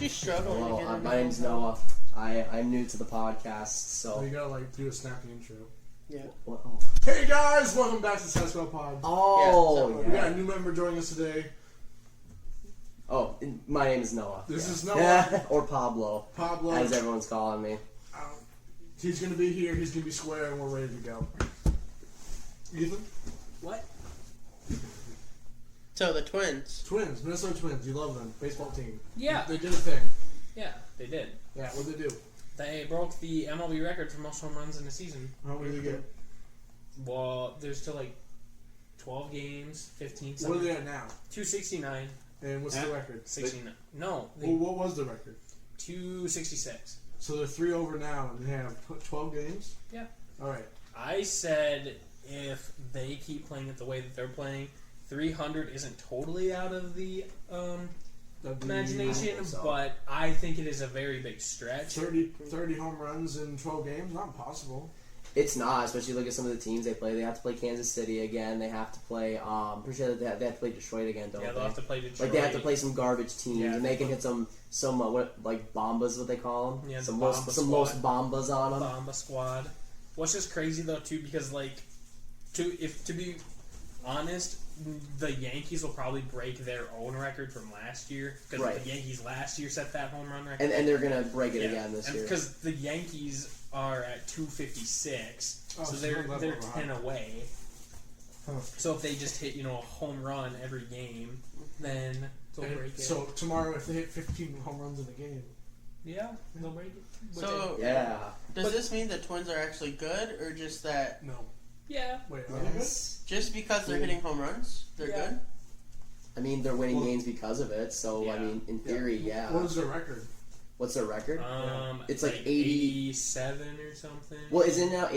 really struggling to get into my name's Noah. I'm new to the podcast, so... You gotta, do a snappy intro. Yeah. What? Oh. Hey guys, welcome back to SighSquad Podcast. Oh, We got a new member joining us today. Oh, my name is Noah. This is Noah. Or Pablo. Pablo. As everyone's calling me. He's gonna be here, he's gonna be square, and we're ready to go. Ethan? What? So the Twins. Twins, Minnesota Twins, you love them. Baseball team. Yeah. They did a thing. Yeah, they did. Yeah, what'd they do? They broke the MLB record for most home runs in a season. How many did they get? Well, there's still 12 games, 15 something. What are they at now? 269. And what's the record? 69. No. Well, what was the record? 266. So they're 3 over now, and they have 12 games? Yeah. Alright. I said if they keep playing it the way that they're playing, 300 isn't totally out of the imagination, but I think it is a very big stretch. 30 home runs in 12 games? Not impossible. It's not, especially look at some of the teams they play. They have to play Kansas City again. They have to play, pretty sure they have to play Detroit again, don't they? Yeah, they'll have to play Detroit. They have to play some garbage teams, and they can hit some bombas, what they call them? Yeah, some Bomba most bombas on them. Bomba Squad. What's just crazy though too, because to be honest, the Yankees will probably break their own record from last year because the Yankees last year set that home run record, and they're gonna break it again this year because the Yankees are at 256, so they're 10 away. Huh. So if they just hit a home run every game, then they'll break it. So tomorrow, if they hit 15 home runs in a game, they'll break it. So does this mean the Twins are actually good, or just that? No. Yeah. Wait, are they good? Just because they're hitting home runs, they're good? I mean, they're winning games because of it, so, I mean, in theory, yeah. What is their record? What's their record? It's like 87 or something. Well, is it now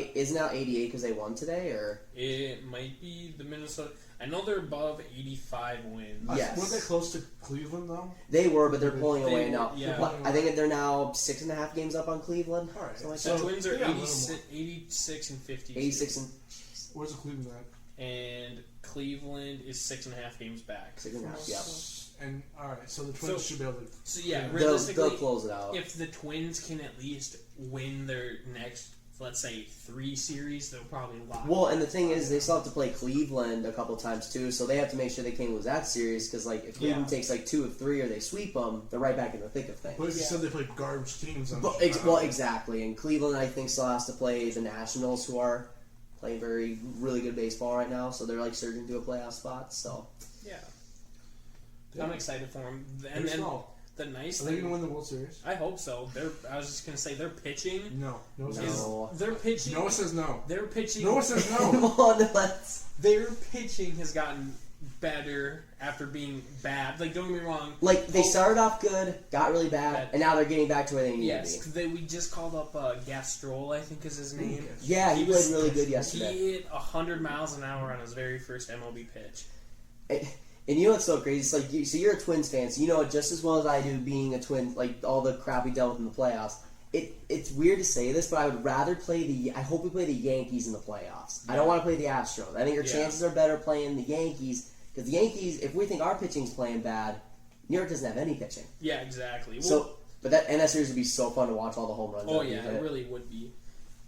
88 because they won today, or? It might be the Minnesota. I know they're above 85 wins. Yes. Were they close to Cleveland, though? They were, but they're pulling away now. Yeah. I think they're now 6.5 games up on Cleveland. All right. So the Twins are 86 and 50. 86 and... Where's the Cleveland at? And Cleveland is 6.5 games back. 6.5, yeah. And alright, so the Twins should be able to. So yeah, realistically, they'll close it out. If the Twins can at least win their next, let's say, 3 series, they'll probably lock. Well, and the thing is, they still have to play Cleveland a couple times too, so they have to make sure they can't lose that series. Because if Cleveland takes 2 of 3 or they sweep them, they're right back in the thick of things. But you said they play garbage teams. Well, exactly. And Cleveland, I think, still has to play the Nationals, who are playing really good baseball right now, so they're surging to a playoff spot. So yeah. I'm excited for them. And then the nice thing, are they going to win the World Series? I hope so. I was just going to say their pitching. No. Their pitching. Noah says no. Their pitching. Noah says no. Their pitching has gotten better after being bad. Don't get me wrong. They started off good, got really bad, and now they're getting back to where they need to be. Yes, we just called up Gastrol, I think is his name. Yeah, he played really good yesterday. He hit 100 miles an hour on his very first MLB pitch. And you know what's so crazy? It's so you're a Twins fan, so you know it just as well as I do, being a Twin, all the crap we dealt with in the playoffs. It's weird to say this, but I would rather I hope we play the Yankees in the playoffs. Yeah. I don't want to play the Astros. I think your chances are better playing the Yankees. Because the Yankees, if we think our pitching's playing bad, New York doesn't have any pitching. Yeah, exactly. But that series would be so fun to watch all the home runs. Oh yeah, it really would be.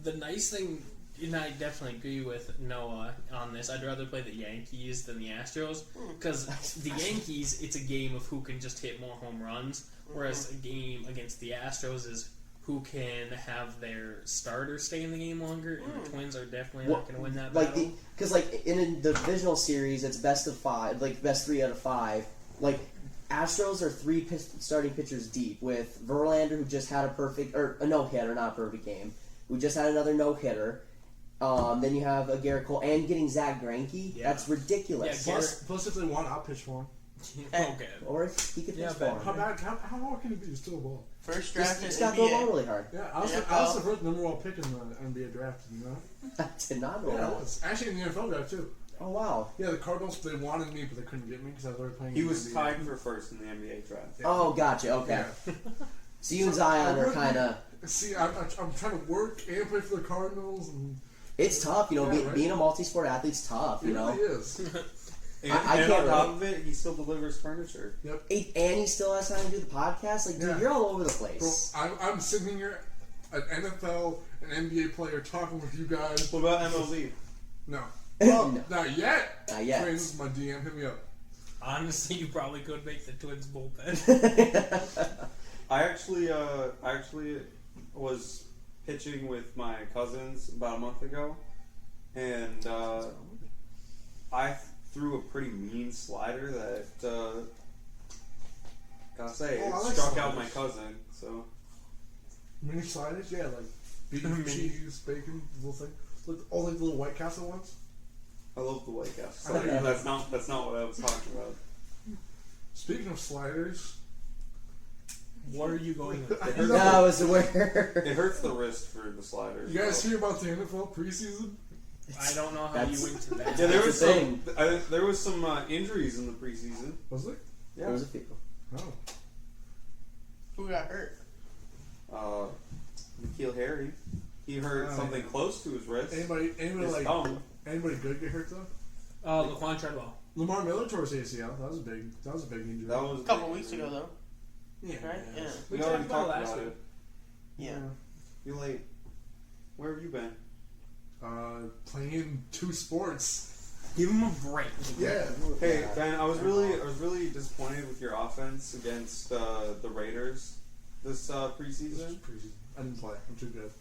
The nice thing, and I definitely agree with Noah on this, I'd rather play the Yankees than the Astros. Because the Yankees, it's a game of who can just hit more home runs, whereas a game against the Astros is who can have their starter stay in the game longer, and the Twins are definitely not going to win that battle. Because in a divisional series, it's best of 5, best 3 out of 5. Astros are 3 starting pitchers deep, with Verlander, who just had a no-hitter, not a perfect game, who just had another no-hitter. Then you have Garrett Cole, and getting Zach Greinke. Yeah. That's ridiculous. Yeah, plus if they want, I'll pitch for him. Okay. Or he could pitch for him. How hard can it be to steal a ball? First draft in NBA. He's got to go ball really hard. Yeah, I was the first number 1 pick in the NBA draft, you know? I did not know that. I was. Actually in the NFL draft, too. Oh, wow. Yeah, the Cardinals, they wanted me, but they couldn't get me because I was already playing He was tied for first in the NBA draft. Yeah. Oh, gotcha. Okay. Yeah. So you and Zion are kind of... See, I'm trying to work and play for the Cardinals. And it's tough, being a multi-sport athete's tough, It really is. And, I and can't on top relate. of it, he still delivers furniture. And he still has time to do the podcast. Like, dude, Yeah. you're all over the Bro, place. I'm sitting here, an NFL, an NBA player, talking with you guys. What about MLB? No. Well, No. not yet. Not yet. Twins, my DM, hit me up. Honestly, you probably could make the Twins bullpen. I actually was pitching with my cousins about a month ago, and I threw a pretty mean slider that, gotta say, Oh, I it like struck sliders. out my cousin. So Mini sliders? Yeah, like beef, cheese, bacon, little thing. Like, all like little White Castle ones. I love the White Castle. I like it. That's not what I was talking about. Speaking of sliders, What are you going with? It No. hurts, No, I was aware. it hurts the wrist for the sliders. you guys though. hear about the NFL preseason? I don't know how That's- you went to that. Yeah, there That's was the some. There was some injuries in the preseason. Was it? Yeah. There was a few. Oh. Who got hurt? Nikhil Harry. He hurt Oh, something yeah. close to his wrist. Anybody His like thumb. anybody good get hurt though? Laquan Treadwell. Lamar Miller tore his ACL. That was a big injury. That was A couple weeks ago, though. yeah. Right? Yeah. We We already talked about talked it last about week. it. Yeah. You're late. Where have you been? Playing 2 sports. Give him a break. Yeah. Hey Ben, I was really disappointed with your offense against the Raiders this preseason. I didn't play. I'm too good.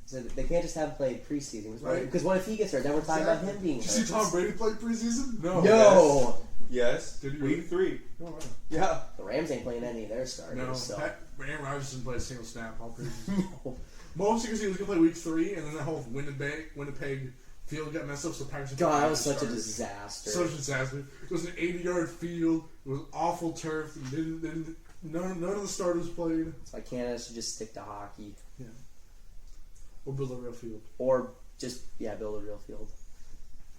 So they can't just have him play preseason. Right. Because what if he gets hurt? Then we're talking about him being Did you see hurt. Tom Brady play preseason? No. No! Yes. Did he really? Week 3. No. Wow. Yeah. The Rams ain't playing any of their starters, No. so. Aaron Rodgers didn't play a single snap all preseason. No. Mostly because he was going to play week 3, and then the whole Winnipeg field got messed up, so Packers. God, that was such a started. disaster. Such a disaster. It was an 80-yard field. It was awful turf. None of the starters played. That's why Canada should just stick to hockey. Or build a real field. Or just, build a real field.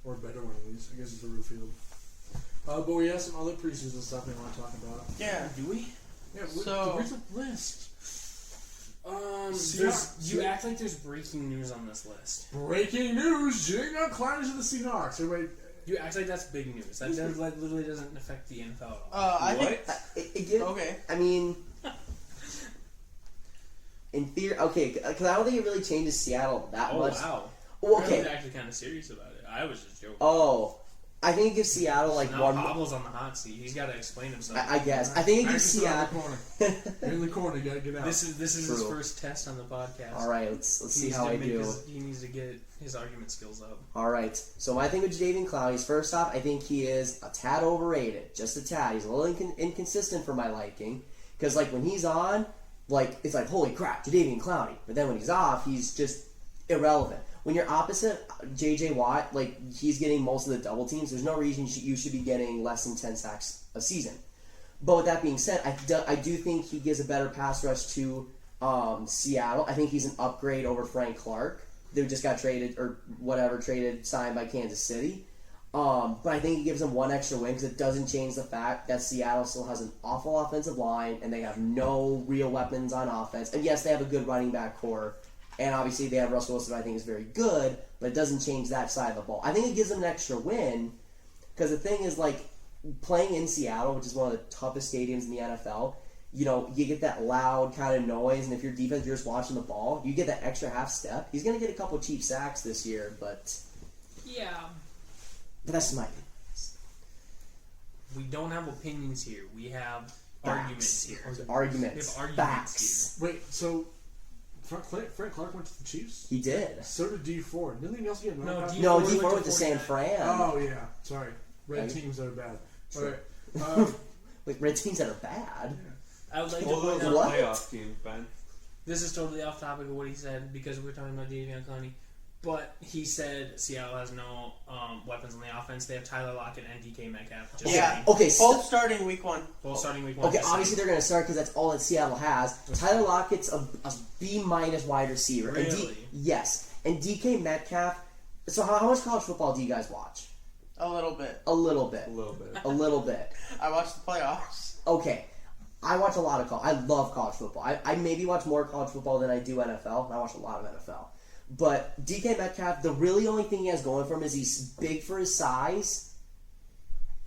Or a better one, at least. I guess it's a real field. But we have some other preseason stuff we want to talk about. Yeah. Do we? Yeah, So- where's the list? You act like there's breaking news on this list. Breaking news! Jalen climbers to the Seahawks. Everybody, You act like that's big news. That literally doesn't affect the NFL at all. I think. Okay. I mean, in theory, okay, because I don't think it really changes Seattle that much. Wow. Well, I was okay. actually kind of serious about it. I was just joking. Oh, I think it gives Seattle like now one. Pablo's on the hot seat. He's got to explain himself. I guess. I think it gives Max is in the Seattle. corner. You're in the corner. You gotta get out. This is his True. first test on the podcast. All right, let's He see needs how to I make do. He needs to get his argument skills up. All right. So my thing with Jadeveon Clowney is, first off, I think he is a tad overrated, just a tad. He's a little inconsistent for my liking, because like when he's on, like it's like holy crap, Jadeveon Clowney. But then when he's off, he's just irrelevant. When you're opposite J.J. Watt, like he's getting most of the double teams, there's no reason you should be getting less than 10 sacks a season. But with that being said, I do think he gives a better pass rush to Seattle. I think he's an upgrade over Frank Clark. They just got traded signed by Kansas City. But I think it gives them one extra win because it doesn't change the fact that Seattle still has an awful offensive line and they have no real weapons on offense. And yes, they have a good running back core. And obviously they have Russell Wilson, who I think is very good, but it doesn't change that side of the ball. I think it gives them an extra win because the thing is, like, playing in Seattle, which is one of the toughest stadiums in the NFL, you know, you get that loud kind of noise, and if your defense, you're just watching the ball, you get that extra half step. He's going to get a couple cheap sacks this year, but that's my opinion. We don't have opinions here. We have arguments here. Arguments. We have arguments Facts. Wait, so Frank Clark went to the Chiefs? He did. So did D4. Didn't he also get No, knocked out? No, D4 D4 went went to to San 49. Fran. Oh, yeah. Sorry. Red Right. teams that are bad. Sure. Alright. Like, red teams that are bad. I would like to Well, those point are out, What? playoff teams, Ben. this is totally off topic of what he said because we're talking about Davion Clowney. But he said Seattle has no weapons on the offense. They have Tyler Lockett and DK Metcalf. Just Yeah. saying. Okay, Both starting week 1. Both starting week 1. Okay, just obviously saying. they're going to start because that's all that Seattle has. Tyler Lockett's a B- wide receiver. Really? Yes. And DK Metcalf. So how much college football do you guys watch? A little bit. A little bit. A little bit. A little bit. I watched the playoffs. Okay. I watch a lot of college. I love college football. I maybe watch more college football than I do NFL. And I watch a lot of NFL. But DK Metcalf, the really only thing he has going for him is he's big for his size.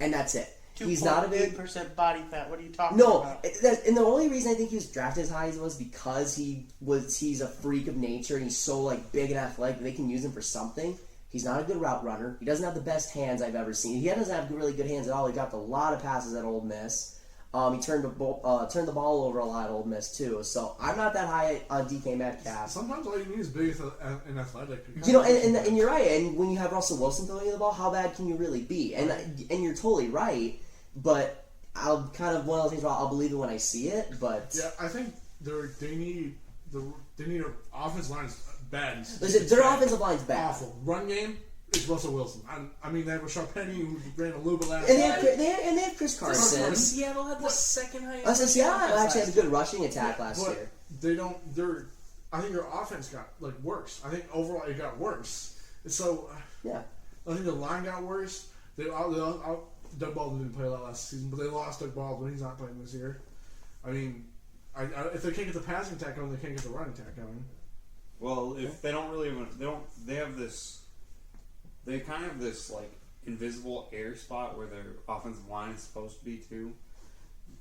and that's it. He's not a big 8% body fat. What are you talking No, about? and the only reason I think he was drafted as high as he was because he's a freak of nature and he's so like big and athletic that they can use him for something. He's not a good route runner. He doesn't have the best hands I've ever seen. He doesn't have really good hands at all. He dropped a lot of passes at Ole Miss. He turned the ball over a lot at Ole Miss too. So I'm not that high on DK Metcalf. Sometimes all you need is big and athletic. You know, and you're right. And when you have Russell Wilson throwing the ball, how bad can you really be? And you're totally right. But I'll kind of one of those things where I'll believe it when I see it. But yeah, I think they need an offensive line is bad. Listen, their offensive line's bad. Awful. Run game is Russell Wilson. I mean, they have Rashard Penny who ran a little bit last And night. they have Chris Carson. Seattle had the second highest. I said Seattle actually had a good rushing attack last year. They don't. I think their offense got worse. I think overall it got worse. So Yeah. I think the line got worse. Doug Baldwin didn't play a lot last season, but they lost Doug Baldwin. He's not playing this year. I mean, if they can't get the passing attack going, they can't get the running attack going. Well, if they don't really, they have this. They kind of have this like invisible air spot where their offensive line is supposed to be too.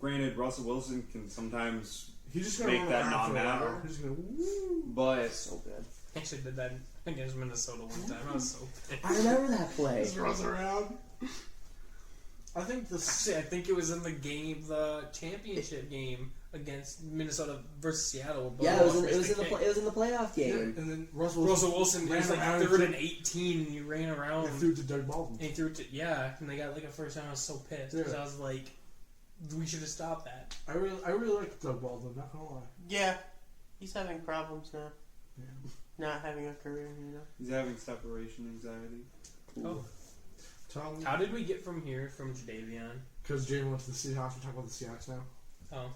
Granted, Russell Wilson can sometimes He's just gonna make run that around not for a while. matter, He's gonna woo. but So good. I actually did that against Minnesota one time. I was so pissed. I remember that play. Just runs around. I think Actually, I think it was in the championship game against Minnesota versus Seattle. Yeah, it was in the playoff Yeah, game. and then Russell Wilson ran was like around 3rd and and 18, and he ran around. threw to Doug Baldwin. And he threw it to, and they got like a first down. I was so pissed because Yeah. I was like, we should have stopped that. I really like Doug Baldwin. Not gonna lie. Yeah, he's having problems now. Yeah. Not having a career, he's having separation anxiety. Oh, Tell me. how did we get from here from Jadeveon? Because Jalen went to the Seahawks. We're talking about the Seahawks now. Oh,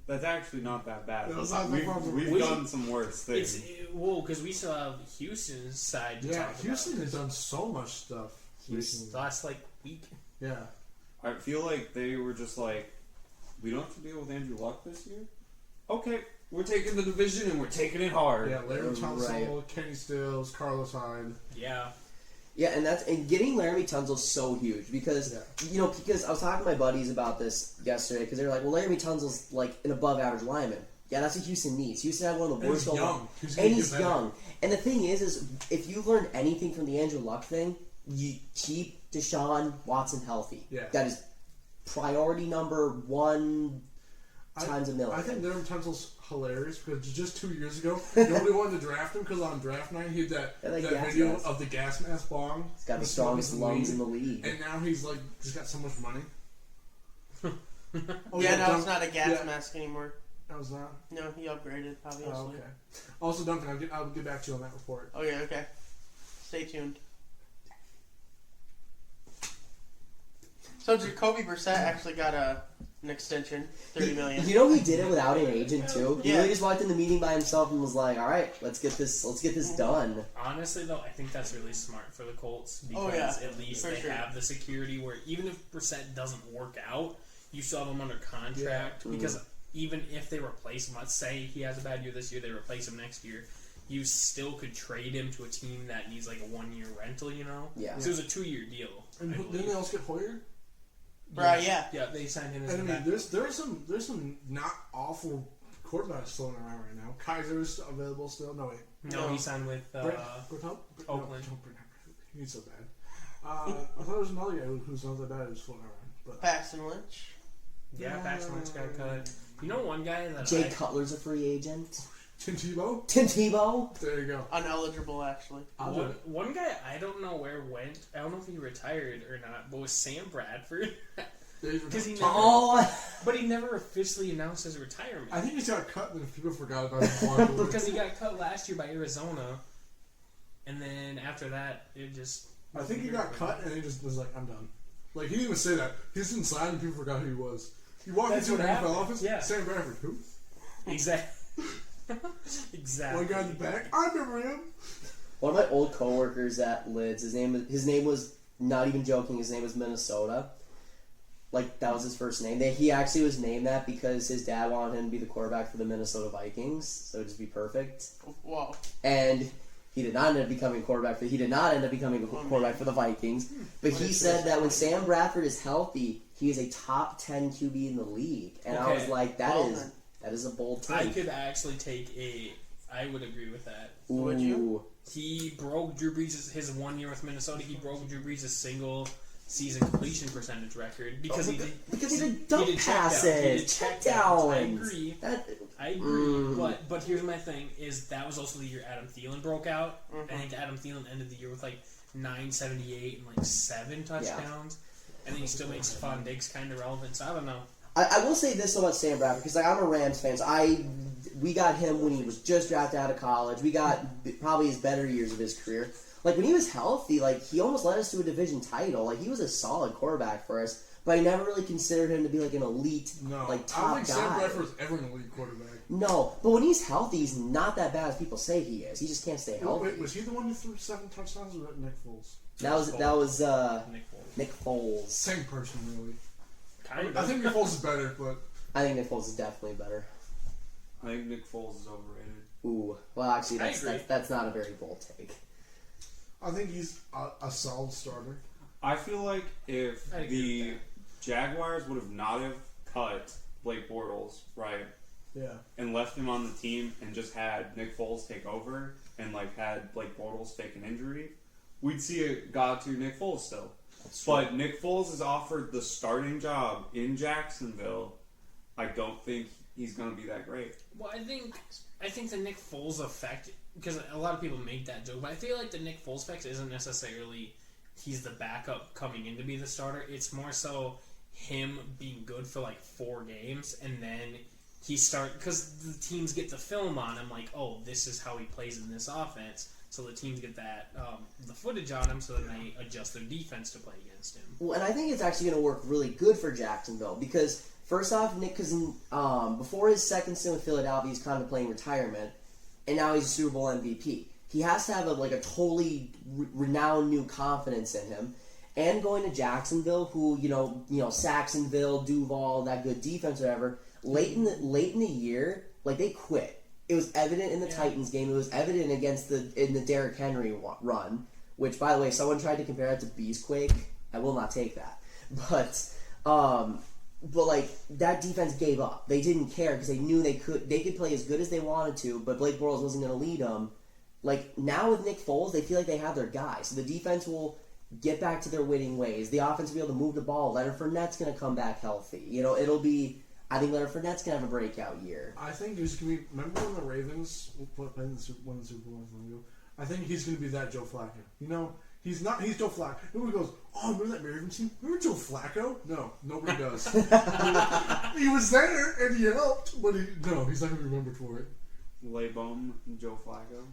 That's actually not that bad. That's not that bad. We've done some worse things. because we still have Houston's side to Yeah, talk Houston about. has done so much stuff. Houston's last like week. Yeah. I feel like they were just like, we don't have to deal with Andrew Luck this year. Okay, we're taking the division and we're taking it hard. Yeah, Larry Tunsil, Right. Kenny Stills, Carlos Hyde. Yeah. Yeah, and getting Laramie Tunsil's so huge because because I was talking to my buddies about this yesterday because they were like, well, Laramie Tunsil's like an above average lineman. Yeah, that's what Houston needs. Houston had one of the And worst. he's young. And he's young. And the thing is if you learned anything from the Andrew Luck thing, you keep Deshaun Watson healthy. Yeah. That is priority number one times a million. I think Larry Tunsil's hilarious because just 2 years ago, nobody wanted to draft him because on draft night he had that gas video mask. of the gas mask bong. He's got the strongest lungs in the league. And now he's like just got so much money. It's not a gas mask anymore. That was not. No, he upgraded, obviously. Oh, okay. Also, Duncan, I'll get back to you on that report. Okay. Stay tuned. So Jacoby Brissett actually got an extension, $30 million. You know he did it without an agent too. He Yeah. really just walked in the meeting by himself and was like, "All right, let's get this done." Honestly, though, I think that's really smart for the Colts because Oh, yeah. at least For they sure. have the security where even if Brissett doesn't work out, you still have him under contract. Yeah. Because even if they replace him, let's say he has a bad year this year, they replace him next year, you still could trade him to a team that needs like a 1-year rental, Yeah. So it was a 2-year deal. And I didn't believe. they also get Hoyer? Right, yeah. Yeah, they signed him as And I a mean, backup. there's some not awful quarterbacks floating around right now. Kaiser's available still. No wait. No, he signed with Oakland. He's so bad. I thought there was another guy who's not that bad who's floating around. But Paxton Lynch. Yeah, Paxton Lynch got cut. You know one guy that Jay Cutler's a free agent. Tim Tebow. Tim Tebow. There you go. Uneligible, actually. One guy I don't know where went. I don't know if he retired or not, but was Sam Bradford. Because he never, but he never officially announced his retirement. I think he got cut and people forgot about him. Because he got cut last year by Arizona, and then after that, it just. I think he got cut and he just was like, I'm done. Like, he didn't even say that. He just didn't sign and people forgot who he was. He walked That's into an what NFL happened. office, Yeah. Sam Bradford, who? Exactly. Exactly. One guy in the back, I remember him. One of my old coworkers at Lids, his name was not even joking. His name was Minnesota. Like, that was his first name. He actually was named that because his dad wanted him to be the quarterback for the Minnesota Vikings, so it'd just be perfect. Wow. And He did not end up becoming a quarterback he did not end up becoming a quarterback for the Vikings. But he said that when Sam Bradford is healthy, he is a top 10 QB in the league. And I was like, that is a bold take. I could actually I would agree with that. Ooh. Would you? He broke Drew Brees' his 1 year with Minnesota. He broke Drew Brees' single season completion percentage record because he did dump passes, check downs. I agree. I agree. But here's my thing: is that was also the year Adam Thielen broke out. Mm-hmm. I think Adam Thielen ended the year with like 978 and like 7 touchdowns, and then he still makes Stephon Diggs kind of relevant. So I don't know. I will say this about Sam Bradford because I'm a Rams fan. So we got him when he was just drafted out of college. We got probably his better years of his career. Like when he was healthy, like he almost led us to a division title. Like he was a solid quarterback for us, but I never really considered him to be like an elite, like top guy. I don't think Sam Bradford's ever an elite quarterback. No, but when he's healthy, he's not that bad as people say he is. He just can't stay healthy. Wait, was he the one who threw 7 touchdowns, or was that Nick Foles? That was Nick Foles. Same person, really. Kind of. I think Nick Foles is better, but I think Nick Foles is definitely better. I think Nick Foles is overrated. Ooh, well, actually, I agree. that's not a very bold take. I think he's a solid starter. I feel like if the Jaguars would have not have cut Blake Bortles, right, Yeah. and left him on the team and just had Nick Foles take over and like had Blake Bortles take an injury, we'd see a God tier Nick Foles still. But Nick Foles is offered the starting job in Jacksonville. I don't think he's going to be that great. Well, I think the Nick Foles effect, because a lot of people make that joke, but I feel like the Nick Foles effect isn't necessarily he's the backup coming in to be the starter. It's more so him being good for like 4 games, and then because the teams get the film on him, like, oh, this is how he plays in this offense. So the teams get that the footage on him, so then they adjust their defense to play against him. Well, and I think it's actually going to work really good for Jacksonville because first off, Nick, because before his second stint with Philadelphia, he's contemplating retirement, and now he's a Super Bowl MVP. He has to have a totally renowned new confidence in him, and going to Jacksonville, who Saxonville, Duval, that good defense, or whatever. Late in the year, like they quit. It was evident in the Titans game. It was evident in the Derrick Henry run, which, by the way, someone tried to compare that to Beastquake. I will not take that. But like that defense gave up. They didn't care because they knew they could play as good as they wanted to, but Blake Bortles wasn't going to lead them. Like now with Nick Foles, they feel like they have their guy. So the defense will get back to their winning ways. The offense will be able to move the ball. Leonard Fournette's going to come back healthy. It'll be. I think Leonard Fournette's going to have a breakout year. I think he's going to be... Remember when the Ravens won the Super Bowl long ago? I think he's going to be that Joe Flacco. He's not... He's Joe Flacco. Nobody goes, oh, remember that Ravens team? Remember Joe Flacco? No, nobody does. He was there and he helped, but he's not going to be remembered for it. Laybum, Joe Flacco.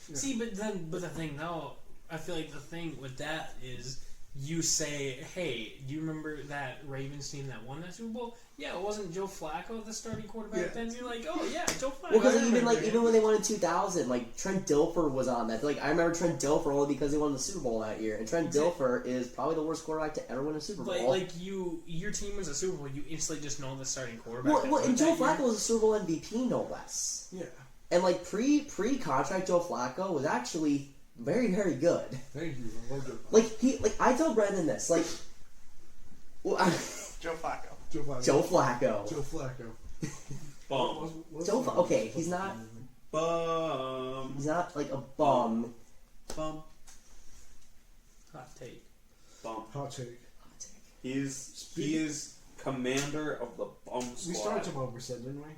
Yeah. See, but the thing, though, I feel like the thing with that is you say, hey, do you remember that Ravens team that won that Super Bowl? Yeah, it wasn't Joe Flacco the starting quarterback then. You're like, oh yeah, Joe Flacco. Well, because even when they won in 2000, like Trent Dilfer was on that. Like I remember Trent Dilfer only because they won the Super Bowl that year, and Trent Dilfer is probably the worst quarterback to ever win a Super Bowl. Like your team was a Super Bowl, you instantly just know the starting quarterback. Well, and Joe Flacco was a Super Bowl MVP, no less. Yeah. And like pre-contract, Joe Flacco was actually very, very good. Thank you. I love it. Like I tell Brendan this, like, Joe Flacco. Joe Flacco. Joe Flacco. Joe Flacco. Bum. Okay, he's not. Bum. He's not like a bum. Bum. Hot take. Bum. Hot take. He is commander of the Bomba Squad. We started talking about Brissett, didn't we?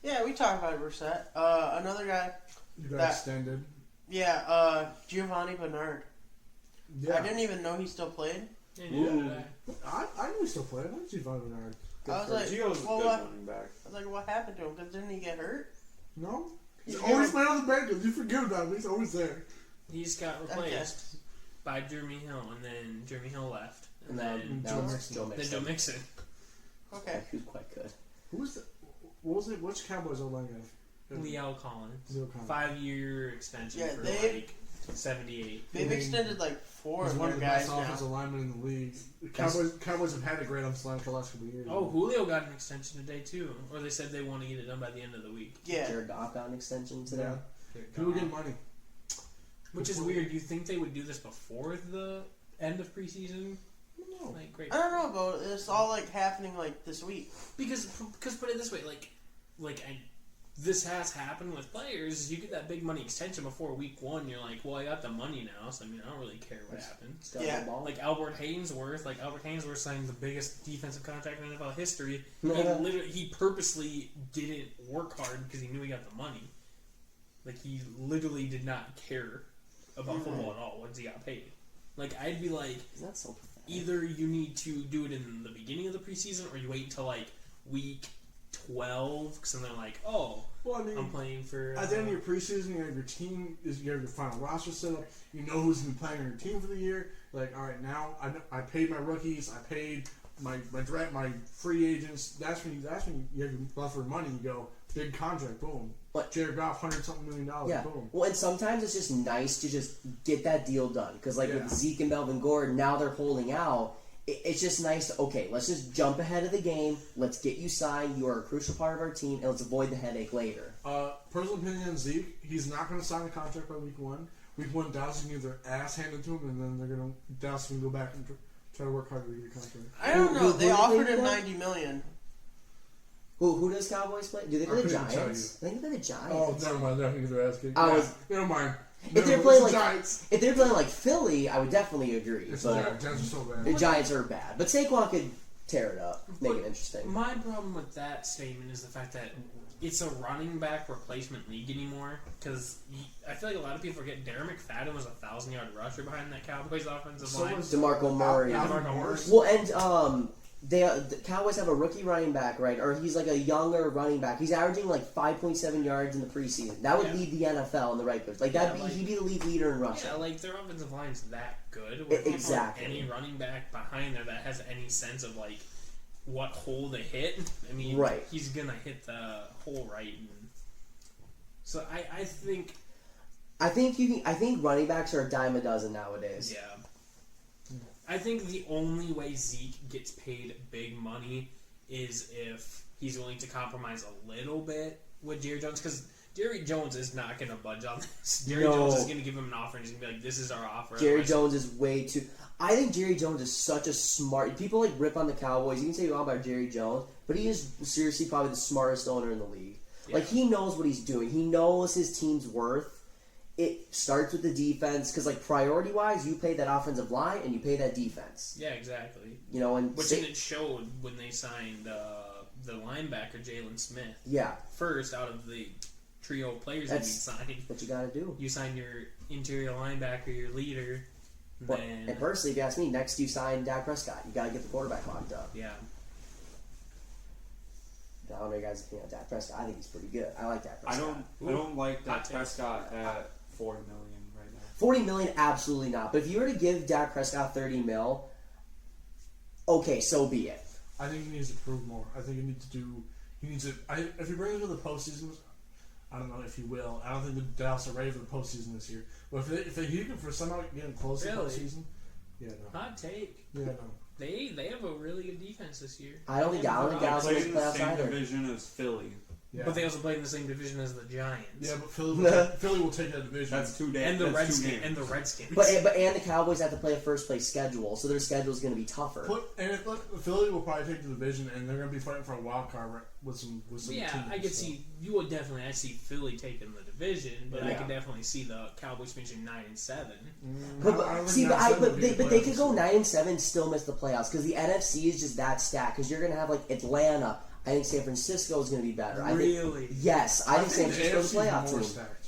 Yeah, we talked about Brissett. Another guy. You got extended. Yeah, Giovanni Bernard. Yeah. I didn't even know he still played. Yeah, I knew he still played. I like Giovanni Bernard. I was like, Gio's a good running back. I was like, what happened to him? Because didn't he get hurt? No. He's always playing on the bench. You forget about him. He's always there. He's got replaced by Jeremy Hill, and then Jeremy Hill left. And then Joe Joe Mixon. Okay. He was quite good. Who was the? What was it? Which Cowboys O-line guy? Leo Collins. Leo Collins. 5-year extension for like 78. They've extended like 4 He's of one their of the guys best now. offensive linemen in the league. The Cowboys have had a great offensive line for the last couple of years. Oh, Julio got an extension today too, or they said they want to get it done by the end of the week. Yeah. Jared Goff got an extension today. Yeah. People get money. Which is weird. Do you think they would do this before the end of preseason? No. Like, great. I don't know, but it's all like happening like this week. Because put it this way, this has happened with players. You get that big money extension before week 1. You're like, well, I got the money now, so I mean, I don't really care what happened. Yeah. Like Albert Hainsworth signed the biggest defensive contract in NFL history. He purposely didn't work hard because he knew he got the money. Like, he literally did not care about football at all once he got paid. Like, I'd be like, That's so pathetic. either you need to do it in the beginning of the preseason or you wait until like week 12 because then they're like, oh, Well, I mean, I'm playing for at the end of your preseason, you have your team, you have your final roster set up. You know who's going to be playing on your team for the year. Like, all right, now I paid my rookies, I paid my free agents. That's when you have your buffer money. You go big contract, boom. But Jared Goff, $100-something million, yeah. boom. Well, and sometimes it's just nice to just get that deal done because, like with Zeke and Melvin Gordon, now they're holding out. It's just nice to, okay, let's just jump ahead of the game. Let's get you signed. You are a crucial part of our team, and let's avoid the headache later. Personal opinion on Zeke, he's not going to sign the contract by week 1. Week 1, Dallas can get their ass handed to him, and then Dallas can go back and try to work harder to get a contract. I don't know. They Who offered they him play? $90 million. Who does Cowboys play? Do they play the couldn't tell Giants? I think they play the Giants. Oh, never mind. They're not going to get their ass kicked. I Yeah, was- never mind. If they're No, playing it's the like Giants. if they're playing like Philly, I would definitely agree. It's the But Giants. Giants are so bad. the Giants are bad. But Saquon could tear it up, make it interesting. My problem with that statement is the fact that it's a running back replacement league anymore. Because I feel like a lot of people forget Darren McFadden was a 1,000-yard rusher behind that Cowboys offensive line. was DeMarco Murray. Alvin Morris. Well, and the Cowboys have a rookie running back, right? Or he's like a younger running back. He's averaging like 5.7 yards in the preseason. That would lead the NFL in the right place. Like he'd be the league leader in rushing. Yeah, like their offensive line's that good. Where they Exactly. don't have any running back behind there that has any sense of like what hole to hit. I mean, Right. he's gonna hit the hole right. So I think I think running backs are a dime a dozen nowadays. yeah. I think the only way Zeke gets paid big money is if he's willing to compromise a little bit with Jerry Jones, because Jerry Jones is not going to budge on this. Jerry Jones is going to give him an offer, and he's going to be like, this is our offer. Jerry Jones is way too... I think Jerry Jones is such a smart... People like rip on the Cowboys. You can say all about Jerry Jones, but he is seriously probably the smartest owner in the league. Yeah. Like, he knows what he's doing. He knows his team's worth. It starts with the defense, because, like, priority-wise, you pay that offensive line, and you pay that defense. Yeah, exactly. You know, and... Which it showed when they signed the linebacker, Jalen Smith. Yeah. First out of the trio of players that you signed. What you gotta do. You signed your interior linebacker, your leader. And personally, if you ask me, next you sign Dak Prescott. You gotta get the quarterback locked up. Yeah. I don't know you guys' opinion on Dak Prescott. I think he's pretty good. I like Dak Prescott. I don't like Hot Dak take. Prescott at $40 million right now. 40 million, absolutely not. But if you were to give Dak Prescott 30 mil, okay, so be it. I think he needs to prove more. I think he needs to do. He needs to. If he brings him to the postseason, I don't know if he will. I don't think the Dallas are ready for the postseason this year. But if he can for somehow getting close to the Really? postseason, yeah, no, Hot take. yeah, no. They have a really good defense this year. I don't think Dallas They will play make in the playoffs same either. division as Philly. Yeah. But they also play in the same division as the Giants. Yeah, but Philly will take that division. That's 2 days. And the that's 2 Redskins. games. And the Redskins. But the Cowboys have to play a first place schedule, so their schedule is going to be tougher. Philly will probably take the division, and they're going to be fighting for a wild card with some yeah, teams. I could so. see you would definitely. I see Philly taking the division, but I Yeah. could definitely see the Cowboys finishing 9-7. But they could go 9-7, still miss the playoffs because the NFC is just that stacked. Because you're going to have like Atlanta. I think San Francisco is going to be better. Really? Yes, I think San the Francisco is a AFC playoff is more team. stacked.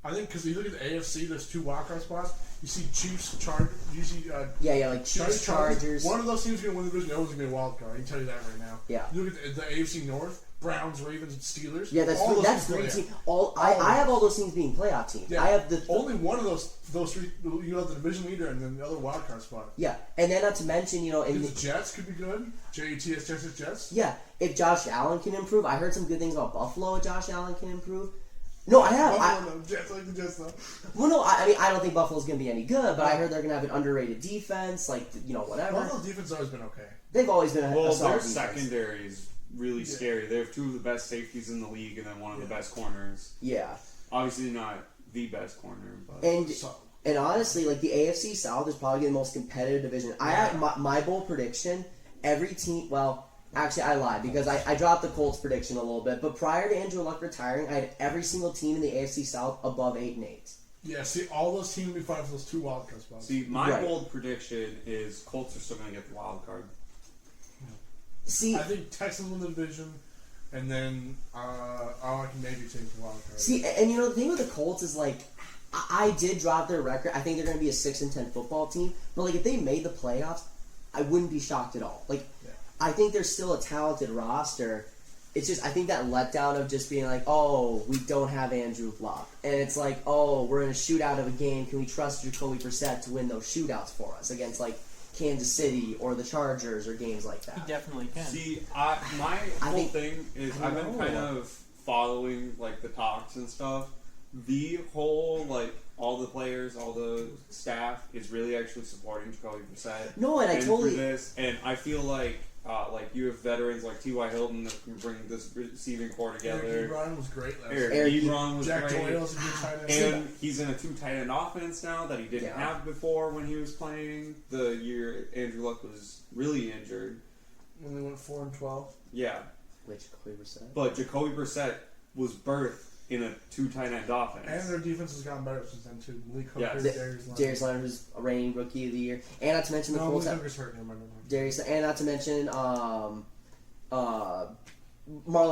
I think because you look at the AFC, there's 2 wildcard spots. You see Chiefs, Chargers. You see Yeah, like Chiefs, Chargers. One of those teams is going to win the division. The other one's going to be a wild card. I can tell you that right now. Yeah. You look at the AFC North: Browns, Ravens, and Steelers. Yeah, that's three teams. I have all those teams being playoff teams. Yeah. I have only one of those 3. You have the division leader and then the other wild card spot. Yeah, and then not to mention, in The Jets could be good. JETS, Jets. yeah, if Josh Allen can improve, I heard some good things about Buffalo. If Josh Allen can improve, no, I have. Buffalo, no, Jets like the Jets though. Well, no, I mean I don't think Buffalo's going to be any good, but I heard they're going to have an underrated defense, like whatever. Buffalo's defense has always been okay. They've always been a Well, solid their defense. secondary is really scary. They have 2 of the best safeties in the league and then one of the best corners. Yeah, Obviously not the best corner. But And honestly, like the AFC South is probably the most competitive division. I have my bold prediction. Every team. Well, actually, I lied because I dropped the Colts prediction a little bit. But prior to Andrew Luck retiring, I had every single team in the AFC South above 8-8. Yeah, see, all those teams will be fighting for those 2 wild card spots. See, my bold prediction is Colts are still going to get the wild card. See, I think Texans win the division, and then I can maybe take the wild card. See, and you know the thing with the Colts is like, I did drop their record. I think they're going to be a 6-10 football team. But like, if they made the playoffs, I wouldn't be shocked at all. Like, I think they're still a talented roster. It's just I think that letdown of just being like, oh, we don't have Andrew Luck, and it's like, oh, we're in a shootout of a game. Can we trust Jacoby Brissett to win those shootouts for us against like Kansas City or the Chargers or games like that? He definitely can. See, my whole thing is I've been kind of following like the talks and stuff. The whole like all the players, all the staff is really actually supporting Jacoby Brissett. No, and I totally for this, and I feel like you have veterans like T.Y. Hilton that can bring this receiving core together. Eric Ebron was great last Eric Ebron was Jack great. Doyle's a good tight end. And he's in a 2 tight end offense now that he didn't have before when he was playing the year Andrew Luck was really injured. When they went 4-12. Yeah. Which Jacoby Brissett? But Jacoby Brissett was birthed in a 2 tight end offense. And their defense has gotten better since then too. Malik Hooker, Darius Leonard was a reigning rookie of the year, and not to mention the Colts. Malik Hooker's hurt. Darius, and not to mention Marlon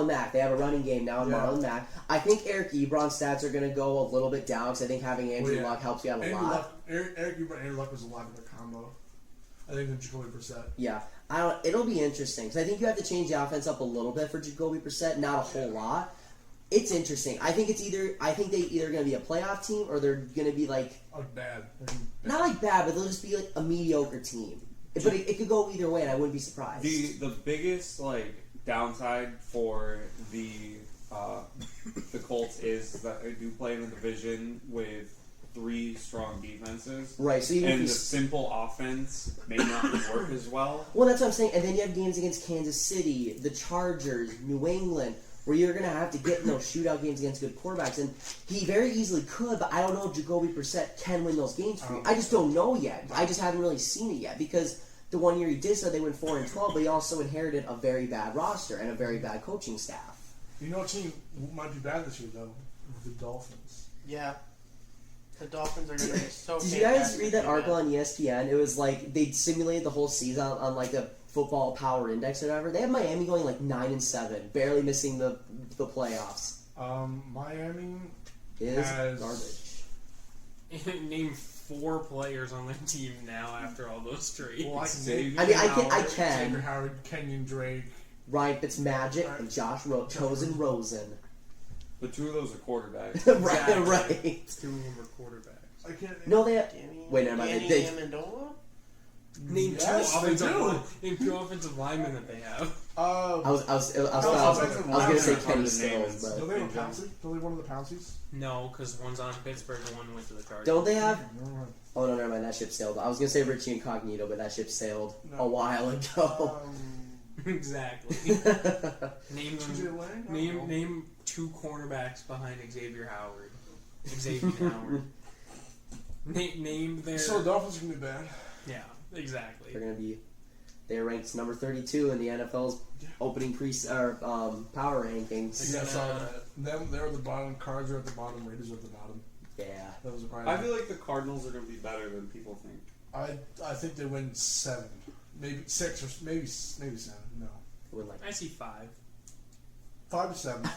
Mack. They have a running game now in Marlon Mack. I think Eric Ebron's stats are going to go a little bit down because I think having Andrew Luck helps you out a lot. Eric Ebron and Andrew Luck was a lot better combo. I think than Jacoby Brissett. Yeah, it'll be interesting because I think you have to change the offense up a little bit for Jacoby Brissett, not a whole lot. It's interesting. I think they either going to be a playoff team or they're going to be like bad. Not like bad, but they'll just be like a mediocre team. But it could go either way, and I wouldn't be surprised. The biggest like downside for the Colts is that they do play in a division with 3 strong defenses. Right. So the simple offense may not work as well. Well, that's what I'm saying. And then you have games against Kansas City, the Chargers, New England, where you're going to have to get in those shootout games against good quarterbacks. And he very easily could, but I don't know if Jacoby Brissett can win those games for you. I just don't know yet. I just haven't really seen it yet because the one year he did so, they went 4-12, but he also inherited a very bad roster and a very bad coaching staff. You know what team might be bad this year, though? The Dolphins. Yeah. The Dolphins are going to be so Did you guys read that article on ESPN? It was like they simulated the whole season on like a football power index or whatever. They have Miami going like 9-7, barely missing the playoffs. Miami is garbage. Name 4 players on their team now after all those trades. Well, I can. Xavier Howard, Kenyon Drake, Ryan Fitzmagic, and Chosen Rosen. But 2 of those are quarterbacks. right. 2 of them are quarterbacks. I can't. No, they have. Wait, never mind. Danny Amendola? Name 2 offensive linemen that they have. I was gonna say Kenny Stills, but don't they have a Pouncey? Don't they have one of the Pounceys? No, because one's on Pittsburgh and one went to the Chargers. don't they have? Oh no, never mind. That ship sailed. I was gonna say Richie Incognito, but that ship sailed a while ago. Exactly. Name them. Name 2 cornerbacks behind Xavier Howard. Name their. So the Dolphins are gonna be bad. Yeah, exactly. They're ranked number 32 in the NFL's opening power rankings. Yeah, they're at the bottom. Cards are at the bottom. Raiders are at the bottom. Yeah. That was I feel like the Cardinals are going to be better than people think. I think they win 7, maybe 6 or maybe 7. No, I see 5. 5 to 7.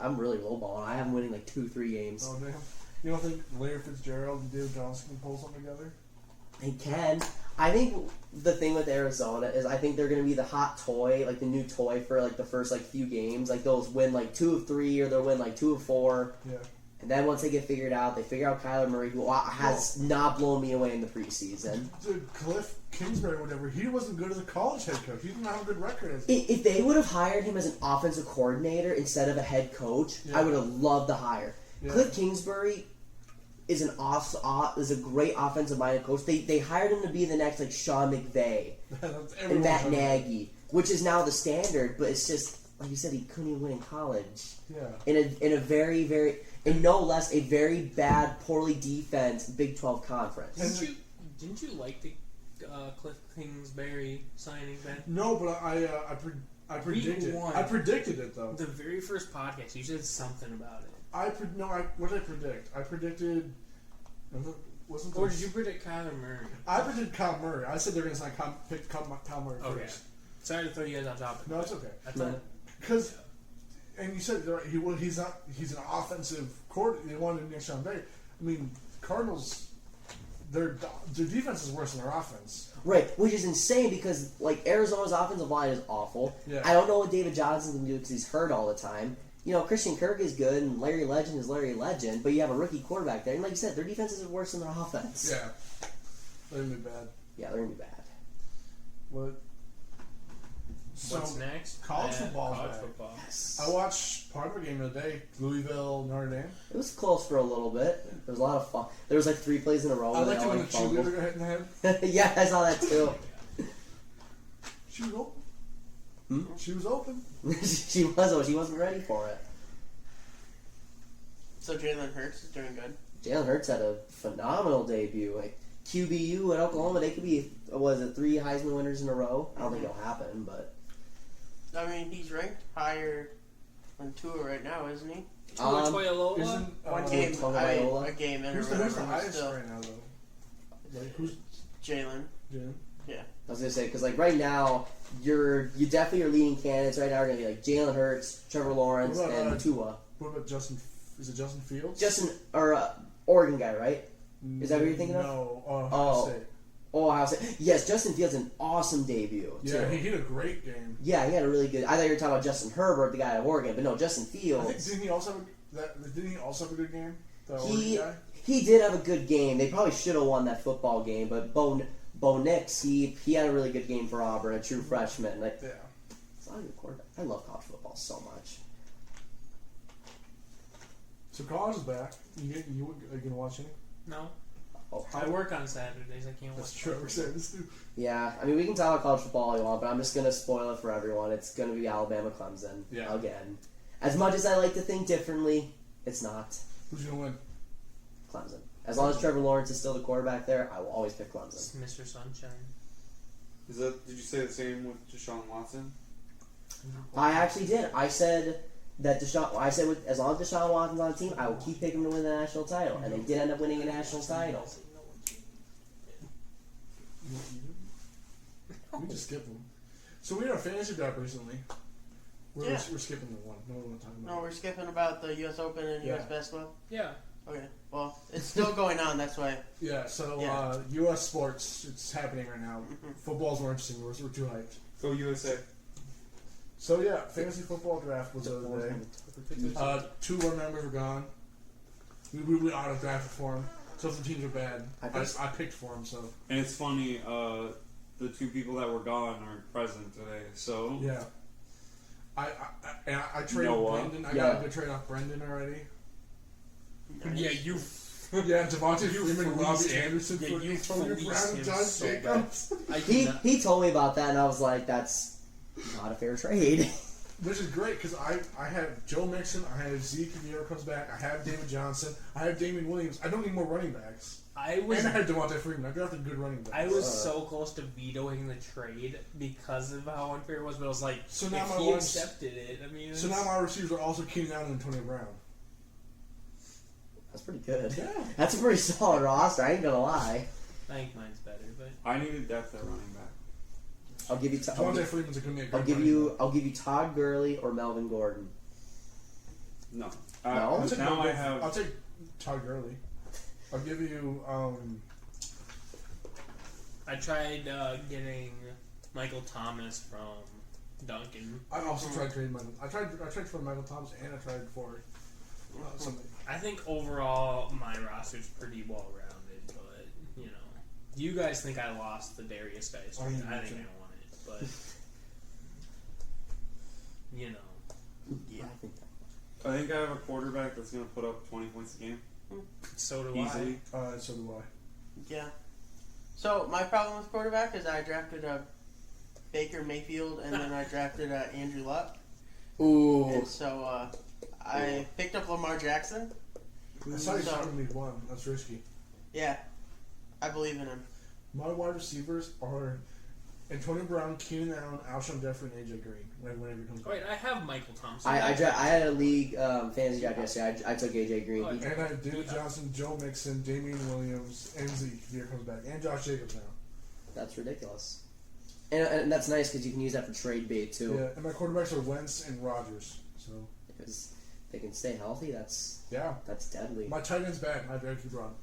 I'm really lowballing. I have them winning like 2-3 games. Oh damn! You don't think Larry Fitzgerald and Dave Johnson can pull something together? They can. I think the thing with Arizona is I think they're going to be the hot toy, like the new toy for like the first like few games. Like they'll win like 2 of 3 or they'll win like 2 of 4. Yeah. And then once they get figured out, they figure out Kyler Murray, who has not blown me away in the preseason. Dude, Cliff Kingsbury, whatever, he wasn't good as a college head coach. He didn't have a good record. If they would have hired him as an offensive coordinator instead of a head coach, I would have loved the hire. Yeah. Cliff Kingsbury is a great offensive-minded coach. They hired him to be the next like Sean McVay and Matt Nagy, which is now the standard. But it's just like you said, he couldn't even win in college. Yeah. In a very, very and no less a very bad, poorly defense Big 12 conference. Didn't you like the Cliff Kingsbury signing, Ben? No, but I predicted. won. I predicted it though. The very first podcast, you said something about it. What did I predict? I predicted. Wasn't Or this- did you predict Kyler Murray? I predicted Kyle Murray. I said they're going to pick Kyle Murray Okay. first. Sorry to throw you guys off topic. No, it's okay. I thought Because, and you said he's an offensive coordinator. They wanted Nick Sean Bay. I mean, Cardinals, their defense is worse than their offense. Right, which is insane because like Arizona's offensive line is awful. Yeah. I don't know what David Johnson can do because he's hurt all the time. You know, Christian Kirk is good and Larry Legend is Larry Legend, but you have a rookie quarterback there, and like you said, their defenses are worse than their offense. Yeah, they're going to be bad. Yeah, they're gonna be bad. What? So, what's next? college football's college back. football. Yes. I watched part of a game the other day, Louisville, Notre Dame. It was close for a little bit. There was a lot of fun. There was like 3 plays in a row. I where liked they it all when the fumbled. cheerleader got hit in the head. Yeah, I saw that too. She was open. Hmm? She was open. She wasn't ready for it. So Jalen Hurts is doing good. Jalen Hurts had a phenomenal debut. Like QBU at Oklahoma, they could be 3 Heisman winners in a row. I don't think it'll happen, but I mean, he's ranked higher than Tua right now, isn't he? Tua Tagovailoa? Isn't One game, Tagovailoa? a game in or Who's the whatever, but highest still. right now though? Like who's Jalen. Jalen? I was gonna say because like right now, you definitely your leading candidates right now are gonna be like Jalen Hurts, Trevor Lawrence, What about, and Tua. What about Justin? Is it Justin Fields? Justin or Oregon guy, right? Is that what you're thinking of? No. Oh. Oh, Ohio State. Yes, Justin Fields had an awesome debut. Yeah, too. he had a great game. Yeah, he had a really good. I thought you were talking about Justin Herbert, the guy at Oregon, but no, Justin I think Fields. didn't he also have a good game? The He Oregon guy? he did have a good game. They probably should have won that football game, but Bo Nix, he had a really good game for Auburn, a true freshman. Like, Yeah. it's not a good quarterback. I love college football so much. So college is back. You gonna watch any? No. Oh, I work on Saturdays. I can't That's watch. true. We're saying this too. yeah, I mean, we can talk about college football all you want, but I'm just going to spoil it for everyone. It's going to be Alabama-Clemson Yeah. again. As much as I like to think differently, it's not Who's gonna win? Clemson. As long as Trevor Lawrence is still the quarterback there, I will always pick Clemson. It's Mr. Sunshine. Did you say the same with Deshaun Watson? I actually did. I said that as long as Deshaun Watson's on the team, I will keep picking him to win the national title. And they did end up winning a national title. We just skipped them. So we had a fantasy draft recently. We're Yeah. skipping the one. No, we're not talking about. No, we're skipping about the U.S. Open and U.S. Yeah. basketball. Yeah. Okay, well, it's still going on. That's why. Yeah. So Yeah. U.S. sports, it's happening right now. Mhm. Football's more interesting. We're too hyped. Go USA. So yeah, fantasy football draft was the other day. 2 of our members were gone. We auto drafted for them. So if the teams are bad, I picked for them. So And it's funny, the 2 people that were gone aren't present today. So yeah. I traded Noah. Brendan. I Yeah. got a good trade off Brendan already. Nice. Yeah, you. Yeah, Devontae You Freeman, fleeced Robbie him. Anderson, Yeah, for you Antonio fleeced Brown, him and Josh so bad. Jacobs. I He did not. he told me about that, and I was like, that's not a fair trade. Which is great because I have Joe Mixon, I have Zeke if he ever comes back, I have David Johnson, I have Damian Williams. I don't need more running backs. I was. And I have Devontae Freeman. I drafted good running backs. I was so close to vetoing the trade because of how unfair it was, but I was like, So now if my he ones- accepted it, I mean, So now my receivers are also Keenan Allen and Antonio Brown. That's pretty good. Yeah. That's a pretty solid roster. I ain't gonna lie. I think mine's better, but I needed depth at running back. I'll give you. Devontae Freeman's going to be a good I'll give running you. back. I'll give you Todd Gurley or Melvin Gordon. No. No? I'll take Now I I'll have. take Todd Gurley. I'll give you I tried getting Michael Thomas from Duncan. I also tried trading Michael. I tried for Michael Thomas and I tried for something. I think overall my roster's pretty well rounded, but you know, you guys think I lost the Darius guys? I I think think you I did. won it, but you know, Yeah. I think I have a quarterback that's going to put up 20 points a game. so do Easily. So do I. Yeah. So my problem with quarterback is I drafted Baker Mayfield and then I drafted Andrew Luck. Ooh. And so I picked up Lamar Jackson I saw he's So- starting League One. That's risky. Yeah, I believe in him. My wide receivers are Antonio Brown, Keenan Allen, Alshon Jeffrey, and AJ Green. Whenever he comes back. Wait, I have Michael Thompson. I had a league fantasy draft yesterday. I took AJ Green. Oh, He- And I have David Johnson, Joe Mixon, Damian Williams, and Zeke if he comes back, and Josh Jacobs now. That's ridiculous. And that's nice because you can use that for trade bait too. Yeah, and my quarterbacks are Wentz and Rodgers. So Because they can stay healthy. That's deadly. my tight end's bad. I better keep Rod,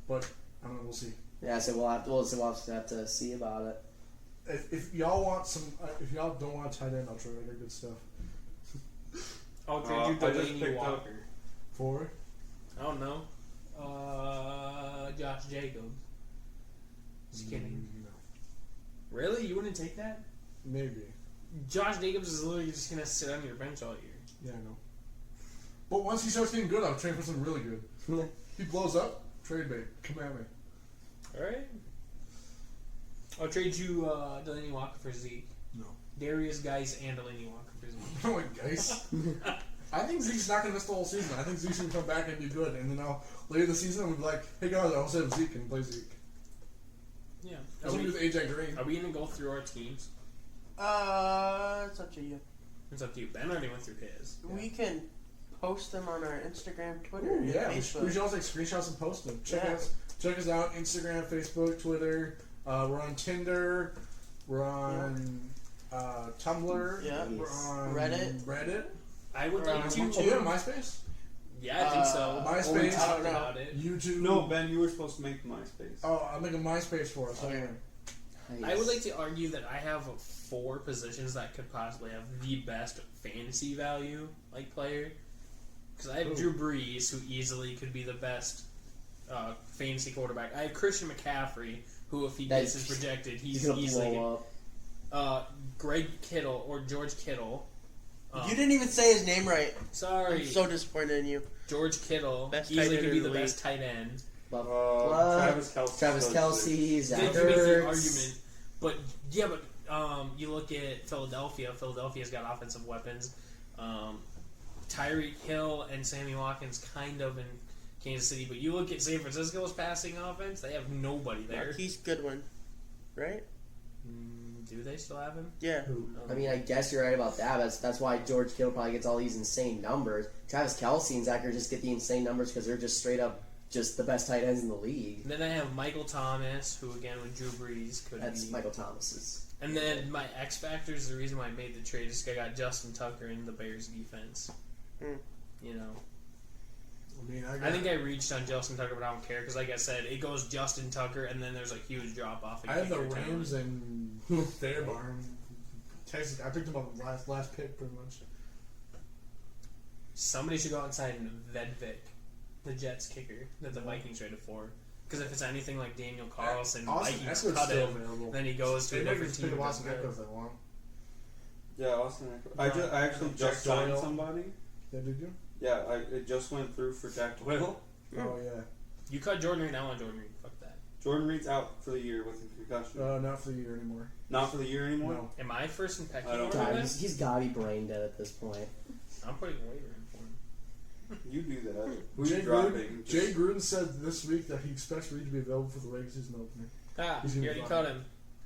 but I don't know. We'll see. Yeah, so we'll have to see about it. If y'all want some, if y'all don't want a tight end, I'll trade you good stuff. I'll trade you I just Delaney picked up- Walker. For I don't know. Josh Jacobs. Just kidding. No. Really? You wouldn't take that? Maybe. Josh Jacobs is literally just gonna sit on your bench all year. Yeah, I know. But once he starts getting good, I'll trade for something really good. He blows up, trade bait. Come at me. Alright. I'll trade you Delaney Walker for Zeke. No. Darius Geis and Delaney Walker for Zeke. Oh my guys. I think Zeke's not gonna miss the whole season. I think Zeke's gonna come back and do good, and then later the season we'll be like, hey guys, I'll save Zeke and play Zeke. Yeah. That's what we do with AJ Green. Are we gonna go through our teams? It's up to you. It's up to you. Ben already went through his. We can post them on our Instagram, Twitter, Ooh, and yeah, we Facebook. should all take screenshots and post them. Check Yeah. us out, Instagram, Facebook, Twitter. We're on Tinder. We're on Tumblr. Yeah. We're on Reddit. I would Or like on to. Oh, we're on MySpace? Yeah, I think so. MySpace. We talked I don't know. about it. YouTube. No, Ben, you were supposed to make MySpace. Oh, I'm making MySpace for us. Okay. I would like to argue that I have 4 positions that could possibly have the best fantasy value, player. Because I have Drew Brees, who easily could be the best fantasy quarterback. I have Christian McCaffrey, who, if he gets his projected, he's gonna easily. blow up. Greg Kittle or George Kittle. You didn't even say his name right. Sorry, I'm so disappointed in you. George Kittle Best tight easily end could be in the the best tight end. Travis Kelce. Travis Kelce, Zach They can make the Ertz. argument, but you look at Philadelphia. Philadelphia's got offensive weapons. Tyreek Hill and Sammy Watkins kind of in Kansas City, but you look at San Francisco's passing offense; they have nobody there. Marquise Goodwin, right? Do they still have him? Yeah. I mean, I guess you're right about that. That's why George Kittle probably gets all these insane numbers. Travis Kelce and Zach Ertz just get the insane numbers because they're just straight up just the best tight ends in the league. And then I have Michael Thomas, who again with Drew Brees could That's be. Michael Thomas's. And then my X factor is the reason why I made the trade. Is I got Justin Tucker in the Bears defense. You know. I mean, I think I reached on Justin Tucker, but I don't care because, like I said, it goes Justin Tucker, and then there's a huge drop off. I have the Rams and Fairbarn. Texas. I picked them up last pick pretty much. Somebody should go outside and Vedvik, the Jets kicker that the Vikings traded for. Because if it's anything like Daniel Carlson, Austin Vikings Eckler's cut still him, available. then he goes to They a never different just team. pick up that's Austin good. Eckler if they want. Yeah, Austin Eckler. I actually Jack just signed Doyle. somebody. Yeah, did you? Yeah, it just went through for Jack Doyle. Oh yeah. You cut Jordan Reed, I want Jordan Reed. Fuck that. Jordan Reed's out for the year with a concussion. Not for the year anymore. Not for the year anymore? No. Am I first in pecking I don't order? know. God, then? he's got to be brain dead at this point. I'm putting a waiver in for him. You do that. Who Jay you Gruden, dropping? Jay Gruden said this week that he expects Reed to be available for the regular season opener. He's You gonna already be cut him.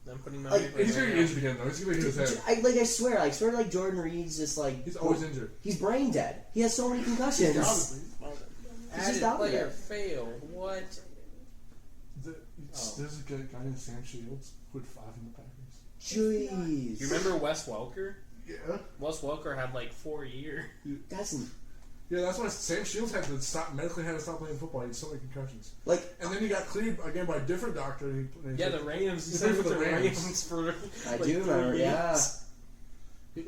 I'm putting my Like, waiver He's in gonna right get injured now. again though. He's gonna get his head. I swear, like Jordan Reed's just like He's always injured. he's brain dead. He has so many concussions. He's just Added out player there. failed. What? There's a guy named Sam Shields who had 5 in the Packers. Jeez. You remember Wes Welker? Yeah. Wes Welker had like 4 years. Yeah, that's why Sam Shields had to stop medically had to stop playing football. He had so many concussions. Like, And then he got cleared again by a different doctor. And he Yeah, the Rams. He He played signed for with the the Rams. Rams for. I like, do 3 remember, yeah. weeks.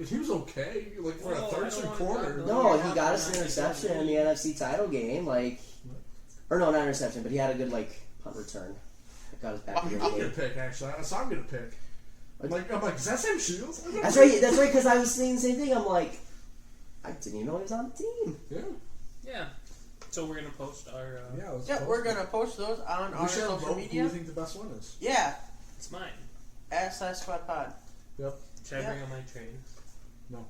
He was okay, like for Well, a I third don't string wanna corner. talk no, Yeah, he got us yeah, an yeah. interception in the NFC title game. Like, or no, not interception, but he had a good punt return. That got us back in the I'm gonna game. pick actually. I saw him get a pick. I'm like, is that Sam Shields? That's right. That's right. Because I was saying the same thing. I'm like, I didn't even know he was on the team. Yeah. Yeah. So we're gonna post our. Yeah, we're gonna post those on our We should social vote who media. you think the best one is. Yeah, It's mine. at SighSquad Pod. Yep. Should I Yeah. bring on my trade? No.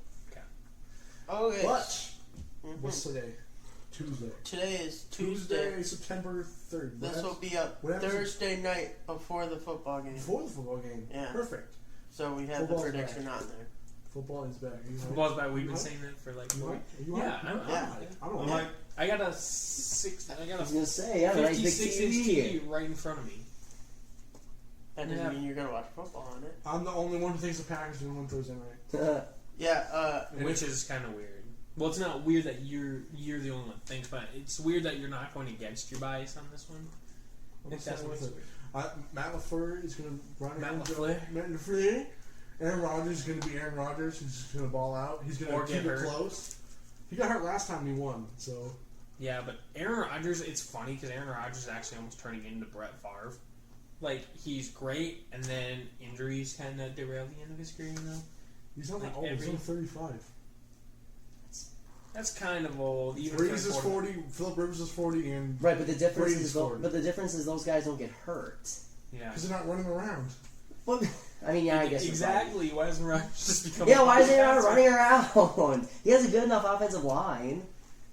Okay. But what's today? Tuesday. Today is Tuesday. September 3rd. This will be up Thursday night before the football game. Before the football game. Yeah. Perfect. So we have Football's the prediction back. on there. Football is back. Football's back. We've been saying that for like. Yeah, I don't know. I got a 6. I got I was a gonna say, yeah, nice big 56-inch TV. TV right in front of me. That doesn't mean you're gonna watch football on it. I'm the only one who thinks the Packers are going to win Thursday night. Yeah. Which is kind of weird. Well, it's not weird that you're the only one that thinks, but it's weird that you're not going against your bias on this one. If that's what's weird. Matt LaFleur is going to run Matt around. LaFleur. Aaron Rodgers is going to be Aaron Rodgers. He's just going to ball out. He's going to keep it close. He got hurt last time he won, so. Yeah, but Aaron Rodgers, it's funny because Aaron Rodgers is actually almost turning into Brett Favre. Like, he's great, and then injuries kind of derail the end of his career, you know? He's not that old. He's only 35. That's kind of old. Breeze is 40, Philip Rivers is 40, and Right, but the difference is those guys don't get hurt. Yeah. Because they're not running around. Well, I mean, yeah, I guess exactly. Why doesn't Rodgers just become? Yeah, why is he not running around? He has a good enough offensive line.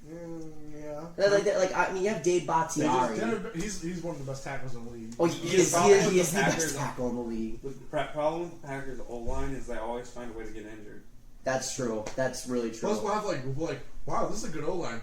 Yeah. I mean, you have Dave Bakhtiari. He's one of the best tackles in the league. Oh, he is the best tackle in the league. The problem with the Packers' O-line is they always find a way to get injured. That's true. That's really true. Plus, we'll have wow, this is a good O-line.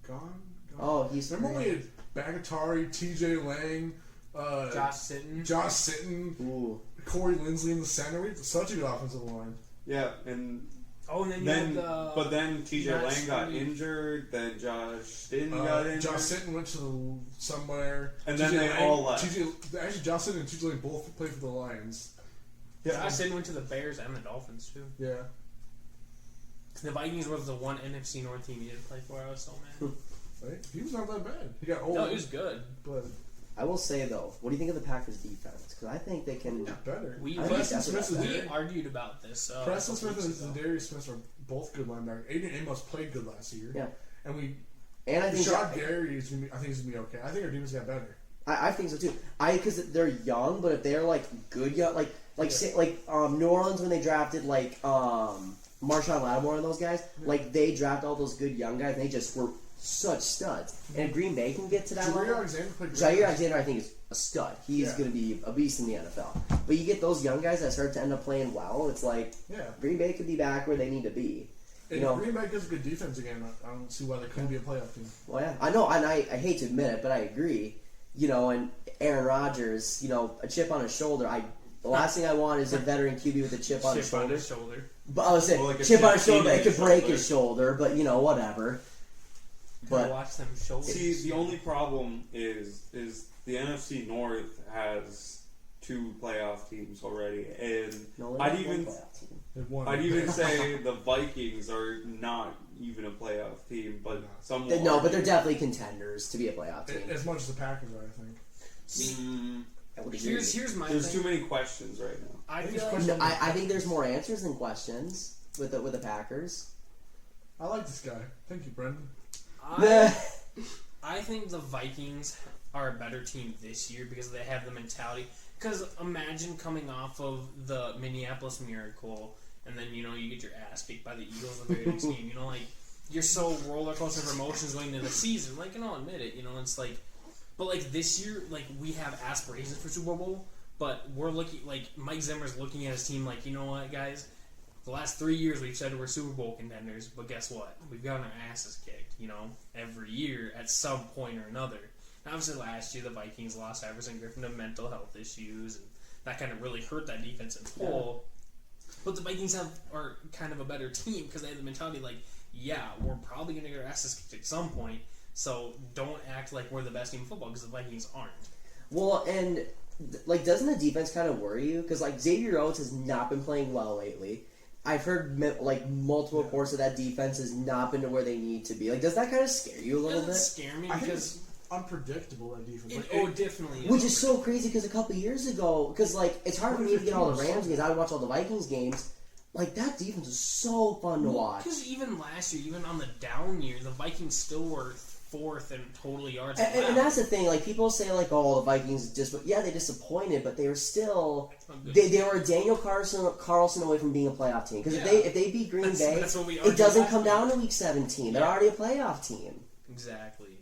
Gone. Oh, he's. Remember when we had Bakhtiari, T.J. Lang, Josh Sitton, Ooh. Corey Linsley in the center. We had such a good offensive line. Yeah, and but then T.J. Lang got injured. Then Josh Sitton got injured. Josh Sitton went to somewhere, and then they all left. Actually, Josh Sitton and T.J. Lang both played for the Lions. Yeah, Josh Sitton went to the Bears and the Dolphins too. Yeah. The Vikings were the one NFC North team he didn't play for. I was so mad. Right? He was not that bad. He got old. No, he was good. But I will say though, what do you think of the Packers' defense? Because I think they can. Better. We argued about this. Preston Smith and Darius Smith are both good linebackers. Adrian Amos played good last year. Yeah. And I think Gary is going to be. I think he's going to be okay. I think our defense got better. I think so too. Because they're young, but if they're good young, New Orleans when they drafted Marshawn Lattimore and those guys, they draft all those good young guys, and they just were such studs. And if Green Bay can get to that level, Jair Alexander, I think, is a stud. He's going to be a beast in the NFL. But you get those young guys that start to end up playing well, it's Green Bay could be back where they need to be. And Green Bay gives good defense again. I don't see why they couldn't be a playoff team. Well, yeah, I know, and I hate to admit it, but I agree. And Aaron Rodgers, a chip on his shoulder. The last thing I want is a veteran QB with a chip on his shoulder. But I was saying, chip on his shoulder, it could break his shoulder, but whatever. But watch them shoulders. See, the only problem is the NFC North has 2 playoff teams already, and I'd even say the Vikings are not even a playoff team, but but they're definitely contenders to be a playoff team. As much as the Packers are, I think. Here's my There's thing. too many questions right now. I think there's more answers than questions with the Packers. I like this guy. Thank you, Brendan. I think the Vikings are a better team this year because they have the mentality. Because imagine coming off of the Minneapolis Miracle, and then you get your ass kicked by the Eagles in the very next game. You're so roller coaster of emotions going into the season. I'll admit it. It's but this year, we have aspirations for Super Bowl, but we're looking Mike Zimmer's looking at his team you know what, guys. The last 3 years we've said we're Super Bowl contenders, but guess what? We've gotten our asses kicked, every year at some point or another. And obviously last year the Vikings lost Everson Griffin to mental health issues, and that kind of really hurt that defense in whole. Yeah. But the Vikings are kind of a better team because they have the mentality we're probably going to get our asses kicked at some point, so don't act like we're the best team in football because the Vikings aren't. Well, and doesn't the defense kind of worry you? Because Xavier Rhodes has not been playing well lately. I've heard multiple reports that defense has not been to where they need to be. Does that kind of scare you a little bit? It doesn't scare me because it's unpredictable, that defense. It definitely is. Which is so crazy because a couple years ago, because it's hard for me to get all the Rams games. I would watch all the Vikings games. That defense was so fun to watch. Because even last year, even on the down year, the Vikings still were 4th in total yards. And that's the thing. People say the Vikings they disappointed, but they were still they were Daniel Carlson away from being a playoff team. Because if they beat Green Bay, it doesn't come down to week 17. They're already a playoff team. Exactly.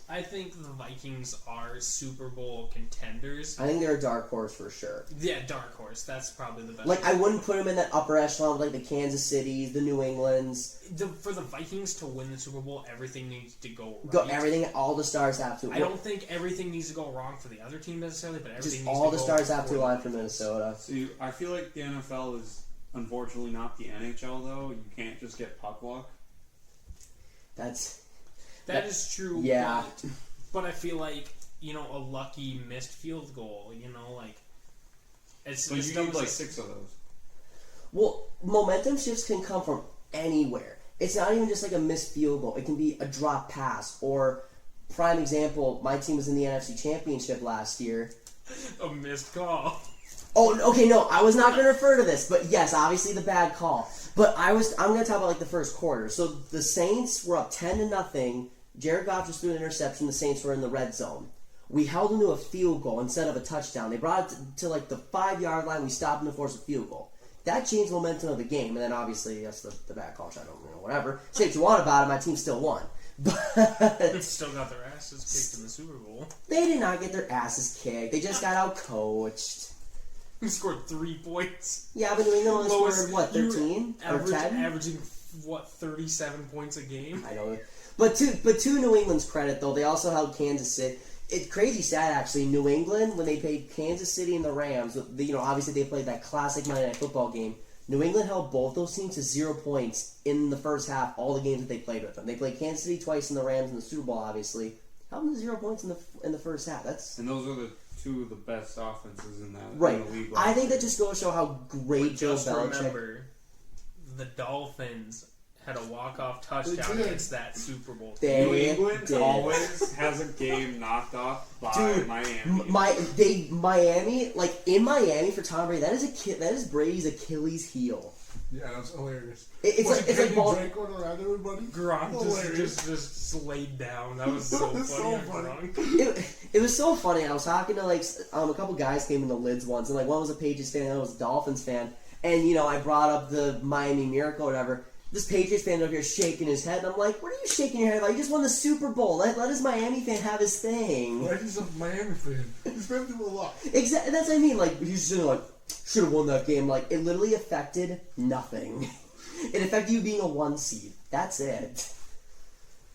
I think the Vikings are Super Bowl contenders. I think they're a dark horse for sure. Yeah, dark horse. That's probably the best. Like, I wouldn't put them in that upper echelon of, like, the Kansas Cities, the New Englands. For the Vikings to win the Super Bowl, everything needs to go right. Everything, all the stars have to. I don't think everything needs to go wrong for the other team necessarily, but everything Just needs all to the go stars have to for align for Minnesota. See, I feel like the NFL is unfortunately not the NHL, though. You can't just get puck luck. That is true. Yeah. But I feel like, a lucky missed field goal, it's But you need like 6 of those. Well, momentum shifts can come from anywhere. It's not even just like a missed field goal. It can be a drop pass, or prime example, my team was in the NFC Championship last year. a missed call. Oh, okay, no, I was not going to refer to this, but yes, obviously the bad call. But I'm going to talk about like the first quarter. So the Saints were up 10-0. Jared Goff just threw an interception. The Saints were in the red zone. We held them to a field goal instead of a touchdown. They brought it to like the 5-yard line. We stopped them to force a field goal. That changed the momentum of the game. And then obviously, yes, the bad call. I don't know, whatever. Say what you want about it. My team still won. But Still got their asses kicked in the Super Bowl. they did not get their asses kicked. They just got out-coached. Who scored 3 points? Yeah, but New England only scored, what, 13? Or 10? Averaging, 37 points a game? I know. But to New England's credit, though, they also held Kansas City. It's crazy sad, actually. New England, when they played Kansas City and the Rams, obviously they played that classic Monday Night Football game. New England held both those teams to 0 points in the first half, all the games that they played with them. They played Kansas City twice and the Rams in the Super Bowl, obviously. Held them to 0 points in the first half. And those are the 2 of the best offenses in that right. in the league. I think that just goes to show how great Joe Just Belichick. remember, the Dolphins had a walk-off touchdown against that Super Bowl. New England always has a game knocked off by Miami. Miami, like in Miami for Tom Brady, that is Brady's Achilles heel. Yeah, that's hilarious. It's like ball. Drake went around everybody. Gronk just laid down. That was so That was funny. so funny. It was so funny. I was talking to a couple guys came in the lids once, and like one was a Patriots fan, and one was a Dolphins fan, and I brought up the Miami Miracle or whatever. This Patriots fan over here shaking his head, and I'm like, what are you shaking your head about? You just won the Super Bowl. Let his Miami fan have his thing. Like he's a Miami fan. He's been through a lot. Exactly. That's what I mean. Like, he's sitting like, should have won that game. Like, it literally affected nothing. It affected you being a 1 seed. That's it.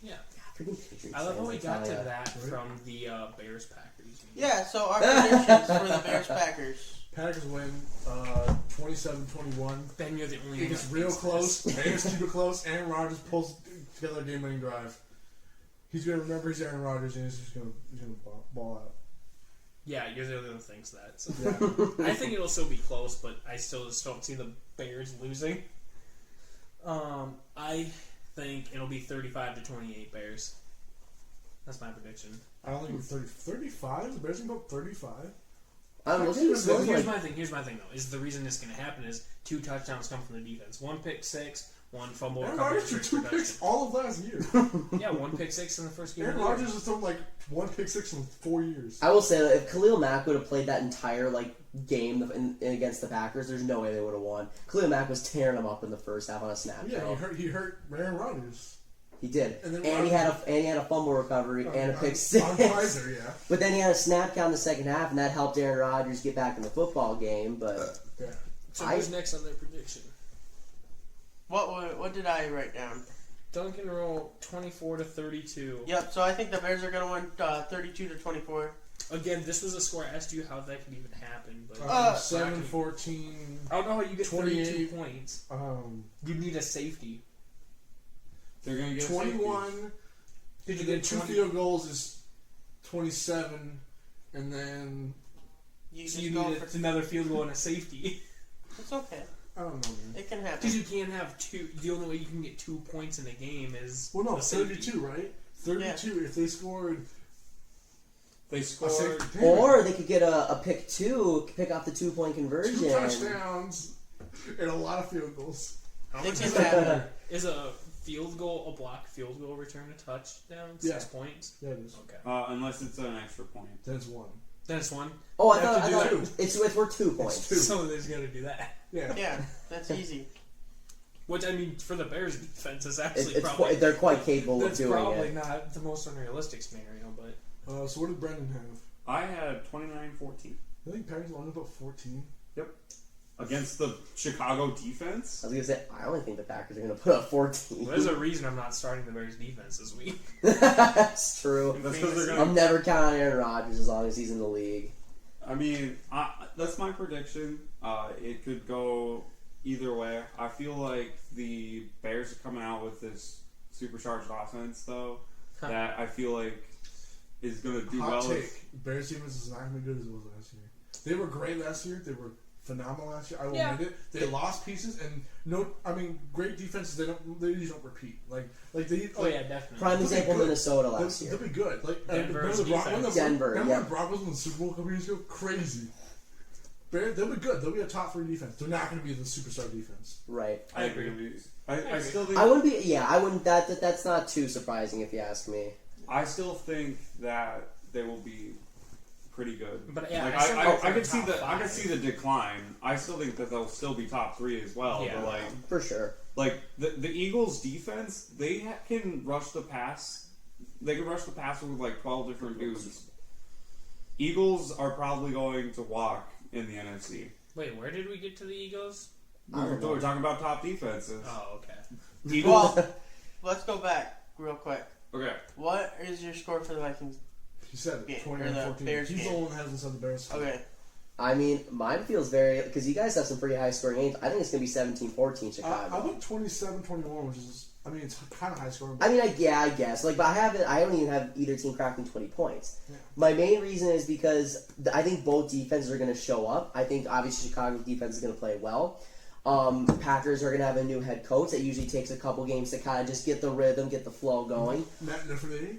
Yeah. Freaking Patriots. I love how we fans, got to tell ya. that from the Bears-Packers. Yeah, so our predictions for the Bears-Packers. Packers win 27-21. Ben, you're the only It one gets that real thinks close. this. Bears keep it close. Aaron Rodgers pulls together a game-winning drive. He's gonna remember he's Aaron Rodgers, and he's gonna ball out. Yeah, you're the only one that thinks that. So. Yeah. I think it'll still be close, but I still just don't see the Bears losing. I think it'll be 35-28 Bears. That's my prediction. I don't think we're 35. The Bears can go 35. I don't know. Here's Here's my thing though. Is the reason it's going to happen is 2 touchdowns come from the defense. 1 pick six, 1 fumble. Aaron recovery, Rodgers threw 6 2 production. picks all of last year. Yeah, 1 pick 6 in the first game. Aaron of the year. Rodgers has thrown like 1 pick 6 in 4 years. I will say that if Khalil Mack would have played that entire game against the Packers, there's no way they would have won. Khalil Mack was tearing them up in the first half on a snap. Yeah, he hurt Aaron Rodgers. He did, And and he had a fumble recovery and a pick six. On Pfizer, yeah. But then he had a snap count in the second half, and that helped Aaron Rodgers get back in the football game. But Yeah. So who's next on their prediction? What did I write down? Duncan roll 24-32. Yep. So I think the Bears are going to win 32-24. Again, this was a score. I asked you how that could even happen, but 7-14. I don't know how you get 32 28. points. You need a safety. They're going to get 21. Did you Then get 2 20? field goals is 27, and then You So just you go need for. another field goal and a safety. It's okay. I don't know, man. It can happen. Because you can't have 2. The only way you can get 2 points in a game is Well, no, a safety. 32, right? 32. If they scored They a scored. safety, or they could get a pick 2, pick off the 2-point conversion. 2 touchdowns and a lot of field goals. How It much can is happen. Is a field goal, a block field goal return a touchdown? 6 points? Yeah, it is. Okay. Unless it's an extra point. That's 1. That's 1. Oh, I You have thought to do it's worth 2 points. Two. So there's got to do that. Yeah. Yeah, that's easy. Which, I mean, for the Bears' defense, is actually It's probably... they're quite capable of That's doing probably it. not the most unrealistic scenario, but... So what did Brendan have? I had 29-14 I think Packers only about 14. against the Chicago defense. I was gonna say I only think the Packers are gonna put up 14. Well, there's a reason I'm not starting the Bears' defense this week. That's true. That's because they're I'm gonna. never counting Aaron Rodgers as long as he's in the league. I mean, that's my prediction. It could go either way. I feel like the Bears are coming out with this supercharged offense, though, that I feel like is going to do Hot well. take. Bears defense is not going to be good as it was last year. They were great last year. They were phenomenal last year. I will admit it. They lost pieces, and great defenses. They usually don't repeat. Like they. Oh yeah, definitely. Prime example Minnesota last They'll year. be good. Like Denver's remember defense. Denver, Remember yeah. when Broncos won the Super Bowl a couple years ago? Crazy. They'll be good. They'll be a top 3 defense. They're not going to be the superstar defense. Right. I agree. I still think. I wouldn't be. Yeah, I wouldn't. That's not too surprising if you ask me. I still think that they will be pretty good. But yeah, like, I could see the I could see the decline. I still think that they'll still be top 3 as well. Yeah. But like For sure. Like the Eagles' defense, they can rush the pass. They can rush the passer with like 12 different dudes. Eagles are probably going to walk in the NFC. Wait, where did we get to the Eagles? We're talking about top defenses. Oh, okay. Eagles. Well, let's go back real quick. Okay. What is your score for the Vikings? He said Yeah, it. or 29-14. the Bears He's the game. only one that hasn't said the Bears. Okay. I mean, mine feels very because you guys have some pretty high scoring games. I think it's gonna be 17-14 Chicago. I think 27-21, which is, I mean, it's kind of high scoring. I mean, I guess. Like, but I don't even have either team cracking 20 points. Yeah. My main reason is because I think both defenses are going to show up. I think, obviously, Chicago's defense is going to play well. Packers are going to have a new head coach. That usually takes a couple games to kind of just get the rhythm, get the flow going. Matt Nefferty.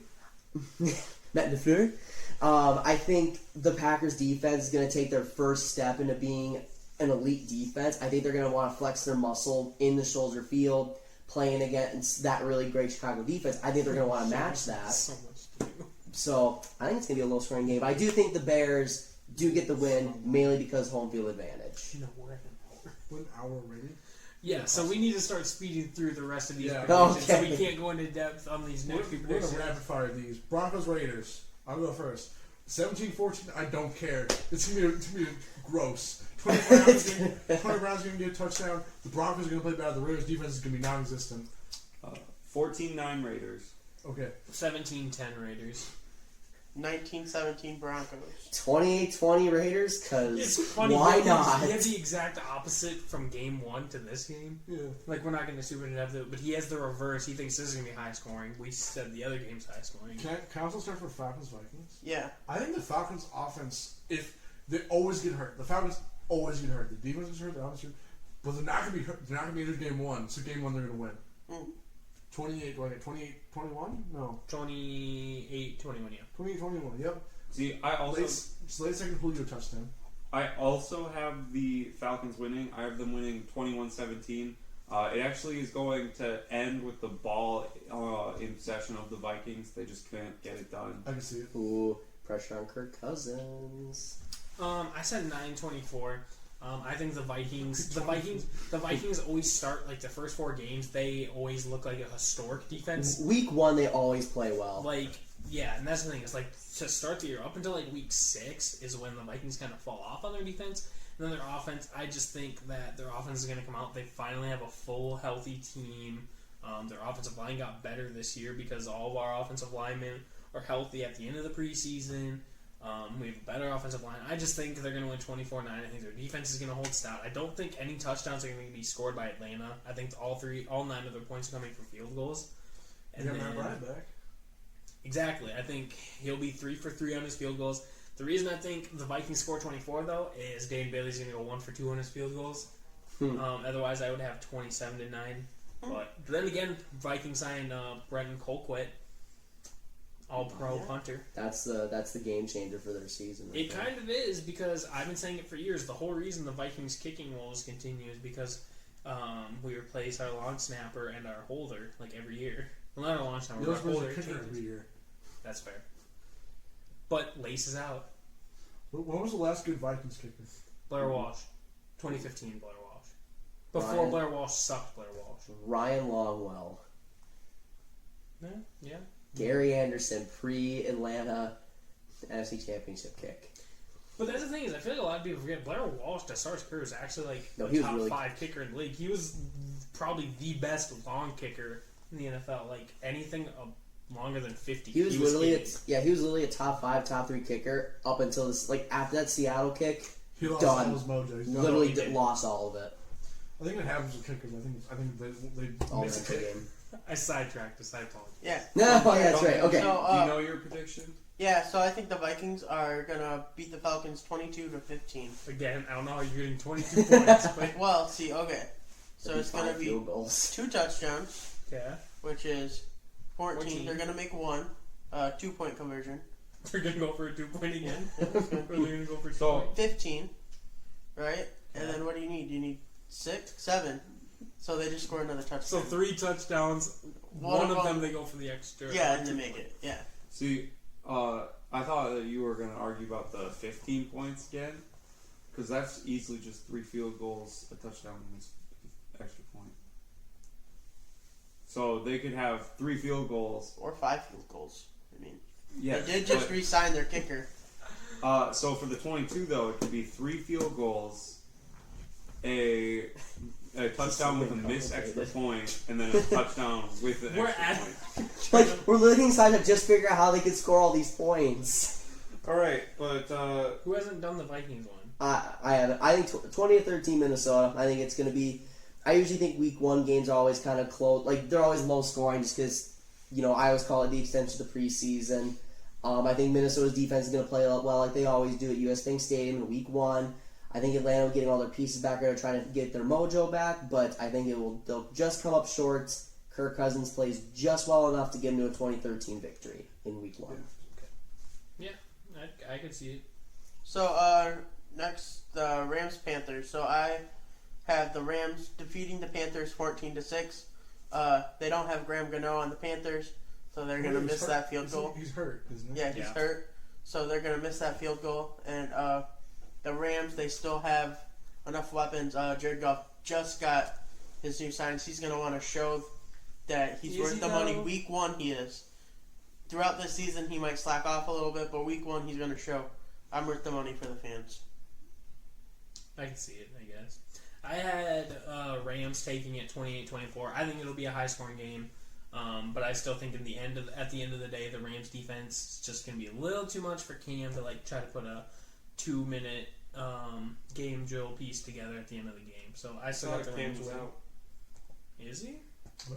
Matt LaFleur. I think the Packers defense is going to take their first step into being an elite defense. I think they're going to want to flex their muscle in the shoulder field, playing against that really great Chicago defense. I think they're going to want to match that. So much to do. So I think it's going to be a low-scoring game. But I do think the Bears do get the win, mainly because home field advantage. No, we're at an hour. 1 hour already. Yeah, so we need to start speeding through the rest of these Yeah. predictions. So Okay. we can't go into depth on these next few We're going to predictions. rapid fire these. Broncos Raiders. I'll go first. 17-14. I don't care. It's gonna be gross. 20 Browns going to get a touchdown. The Broncos are going to play bad. The Raiders defense is going to be non-existent. 14-9 Raiders. Okay. 17-10 Raiders. 19-17 Broncos. 28-20 Raiders, because It's funny. why he not? has the exact opposite from game 1 to this game. Yeah. Like, we're not going to super into depth, but he has the reverse. He thinks this is going to be high scoring. We said the other game's high scoring. Can I also start for Falcons Vikings? Yeah. I think the Falcons offense, if they always get hurt, the Falcons always get hurt. The defense is hurt, the offense is hurt, but they're not going to be hurt. They're not going to be injured game 1. So game 1 they're going to win. Mm. 28, do I get 28-21? No. 28-21, yeah. 28-21, yep. See, I also Late second Julio touchdown. I also have the Falcons winning. I have them winning 21-17. It actually is going to end with the ball in possession of the Vikings. They just couldn't get it done. I can see it. Ooh, pressure on Kirk Cousins. I said 9-24. I think the Vikings always start, like, the first 4 games, they always look like a historic defense. Week 1, they always play well. Like, yeah, and that's the thing. It's like, to start the year, up until, like, week 6 is when the Vikings kind of fall off on their defense. And then their offense, I just think that their offense is going to come out. They finally have a full, healthy team. Their offensive line got better this year because all of our offensive linemen are healthy at the end of the preseason. We have a better offensive line. I just think they're going to win 24-9. I think their defense is going to hold stout. I don't think any touchdowns are going to be scored by Atlanta. I think all 9 of their points are coming from field goals. And You got then, Matt Bryant back. exactly. I think he'll be 3 for 3 on his field goals. The reason I think the Vikings score 24, though, is Dane Bailey's going to go 1 for 2 on his field goals. Otherwise, I would have 27-9. But then again, Vikings signed Brendan Colquitt, all-pro punter. That's the game changer for their season. It kind of is, because I've been saying it for years. The whole reason the Vikings kicking woes continue is because we replace our long snapper and our holder like every year. Well, not our long snapper, You but our always holder. a kicker changes. every year. That's fair. But Lace is out. When was the last good Vikings kicker? Blair Walsh. 2015 Blair Walsh. Before Blair Walsh sucked Blair Walsh. Ryan Longwell. Yeah. Gary Anderson, pre-Atlanta NFC Championship kick. But that's the thing is, I feel like a lot of people forget Blair Walsh to start his career was actually like he was top really 5 kicker in the league. He was probably the best long kicker in the NFL. Like anything longer than 50. He was literally a top 5, top 3 kicker up until this. Like after that Seattle kick, He lost done. all his mojo. He's done. Literally lost all of it. I think it happens with kickers. I think they All miss a the kick. game. I sidetracked this. I apologize. Yeah. No, that's right. Okay. So, Do you know your prediction? Yeah, so I think the Vikings are gonna beat the Falcons 22-15. Again, I don't know how you're getting 22 points, but Well, see, okay. So it's gonna 5 be field goals. 2 touchdowns, yeah, which is 14. 14. They're gonna make 1 2-point conversion. they're gonna go for a 2-point again. Or they're gonna go for 2 So- points. 15, right? And Yeah. then what do you need? You need 6, 7. So they just score another touchdown. So 3 touchdowns. One of them they go for the extra. Yeah, and they make it. Yeah. See, I thought that you were going to argue about the 15 points again, because that's easily just 3 field goals, a touchdown, and this extra point. So they could have 3 field goals. Or 5 field goals. I mean, Yeah, they did just re-sign their kicker. so for the 22, though, it could be 3 field goals, a touchdown with a missed extra point, and then a touchdown with an We're extra at- point. Like we're looking inside to just figure out how they could score all these points. All right, but Who hasn't done the Vikings one? I have it. I think 20-13 Minnesota. I think it's going to be. I usually think week 1 games are always kind of close. Like they're always low scoring just because I always call it the extension of the preseason. I think Minnesota's defense is going to play well like they always do at US Bank Stadium in week 1. I think Atlanta getting all their pieces back are trying to get their mojo back, but I think they'll just come up short. Kirk Cousins plays just well enough to get into a 2013 victory in week 1. Yeah, I could see it. So, next, the Rams-Panthers. So I have the Rams defeating the Panthers 14-6. They don't have Graham Gano on the Panthers, so they're going to miss that field goal. He's hurt, isn't he? Yeah, he's hurt. So they're going to miss that field goal. And the Rams, they still have enough weapons. Jared Goff just got his new signs. He's going to want to show that he's worth the money. Week 1, he is. Throughout this season, he might slack off a little bit, but week 1, he's going to show, I'm worth the money for the fans. I can see it, I guess. I had Rams taking it 28-24. I think it'll be a high-scoring game, but I still think at the end of the day, the Rams defense is just going to be a little too much for Cam to try to put a 2-minute game drill piece together at the end of the game. So I still got the Rams was win. out. Is he?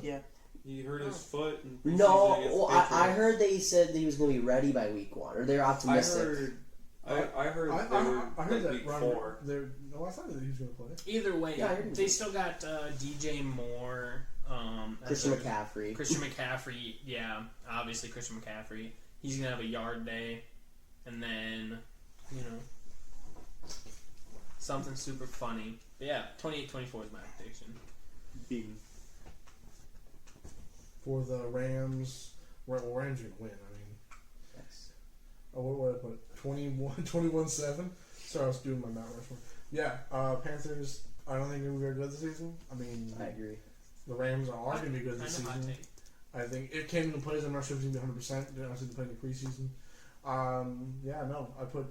Yeah. He hurt his foot. No, well, I heard they said that he was going to be ready by week 1, or they're optimistic. I heard I heard that week Ron, 4. No, I thought that he was going to play. Either way, Yeah, I heard they still got DJ Moore. Christian McCaffrey. Christian McCaffrey, yeah, obviously Christian McCaffrey. He's going to have a yard day, and then, something super funny. But yeah, 28-24 is my prediction. Beaten. For the Rams, Rams are going to win. I mean, Yes. what did I put? 21-7? Sorry, I was doing my Mount Rushmore. Yeah, Panthers, I don't think they're going to be very good this season. I mean, I agree. the Rams are going to be good this Kinda hot season. take. I think if Cam Newton plays, I'm not sure if he's going to be 100%. They're not going to play in the preseason. I put,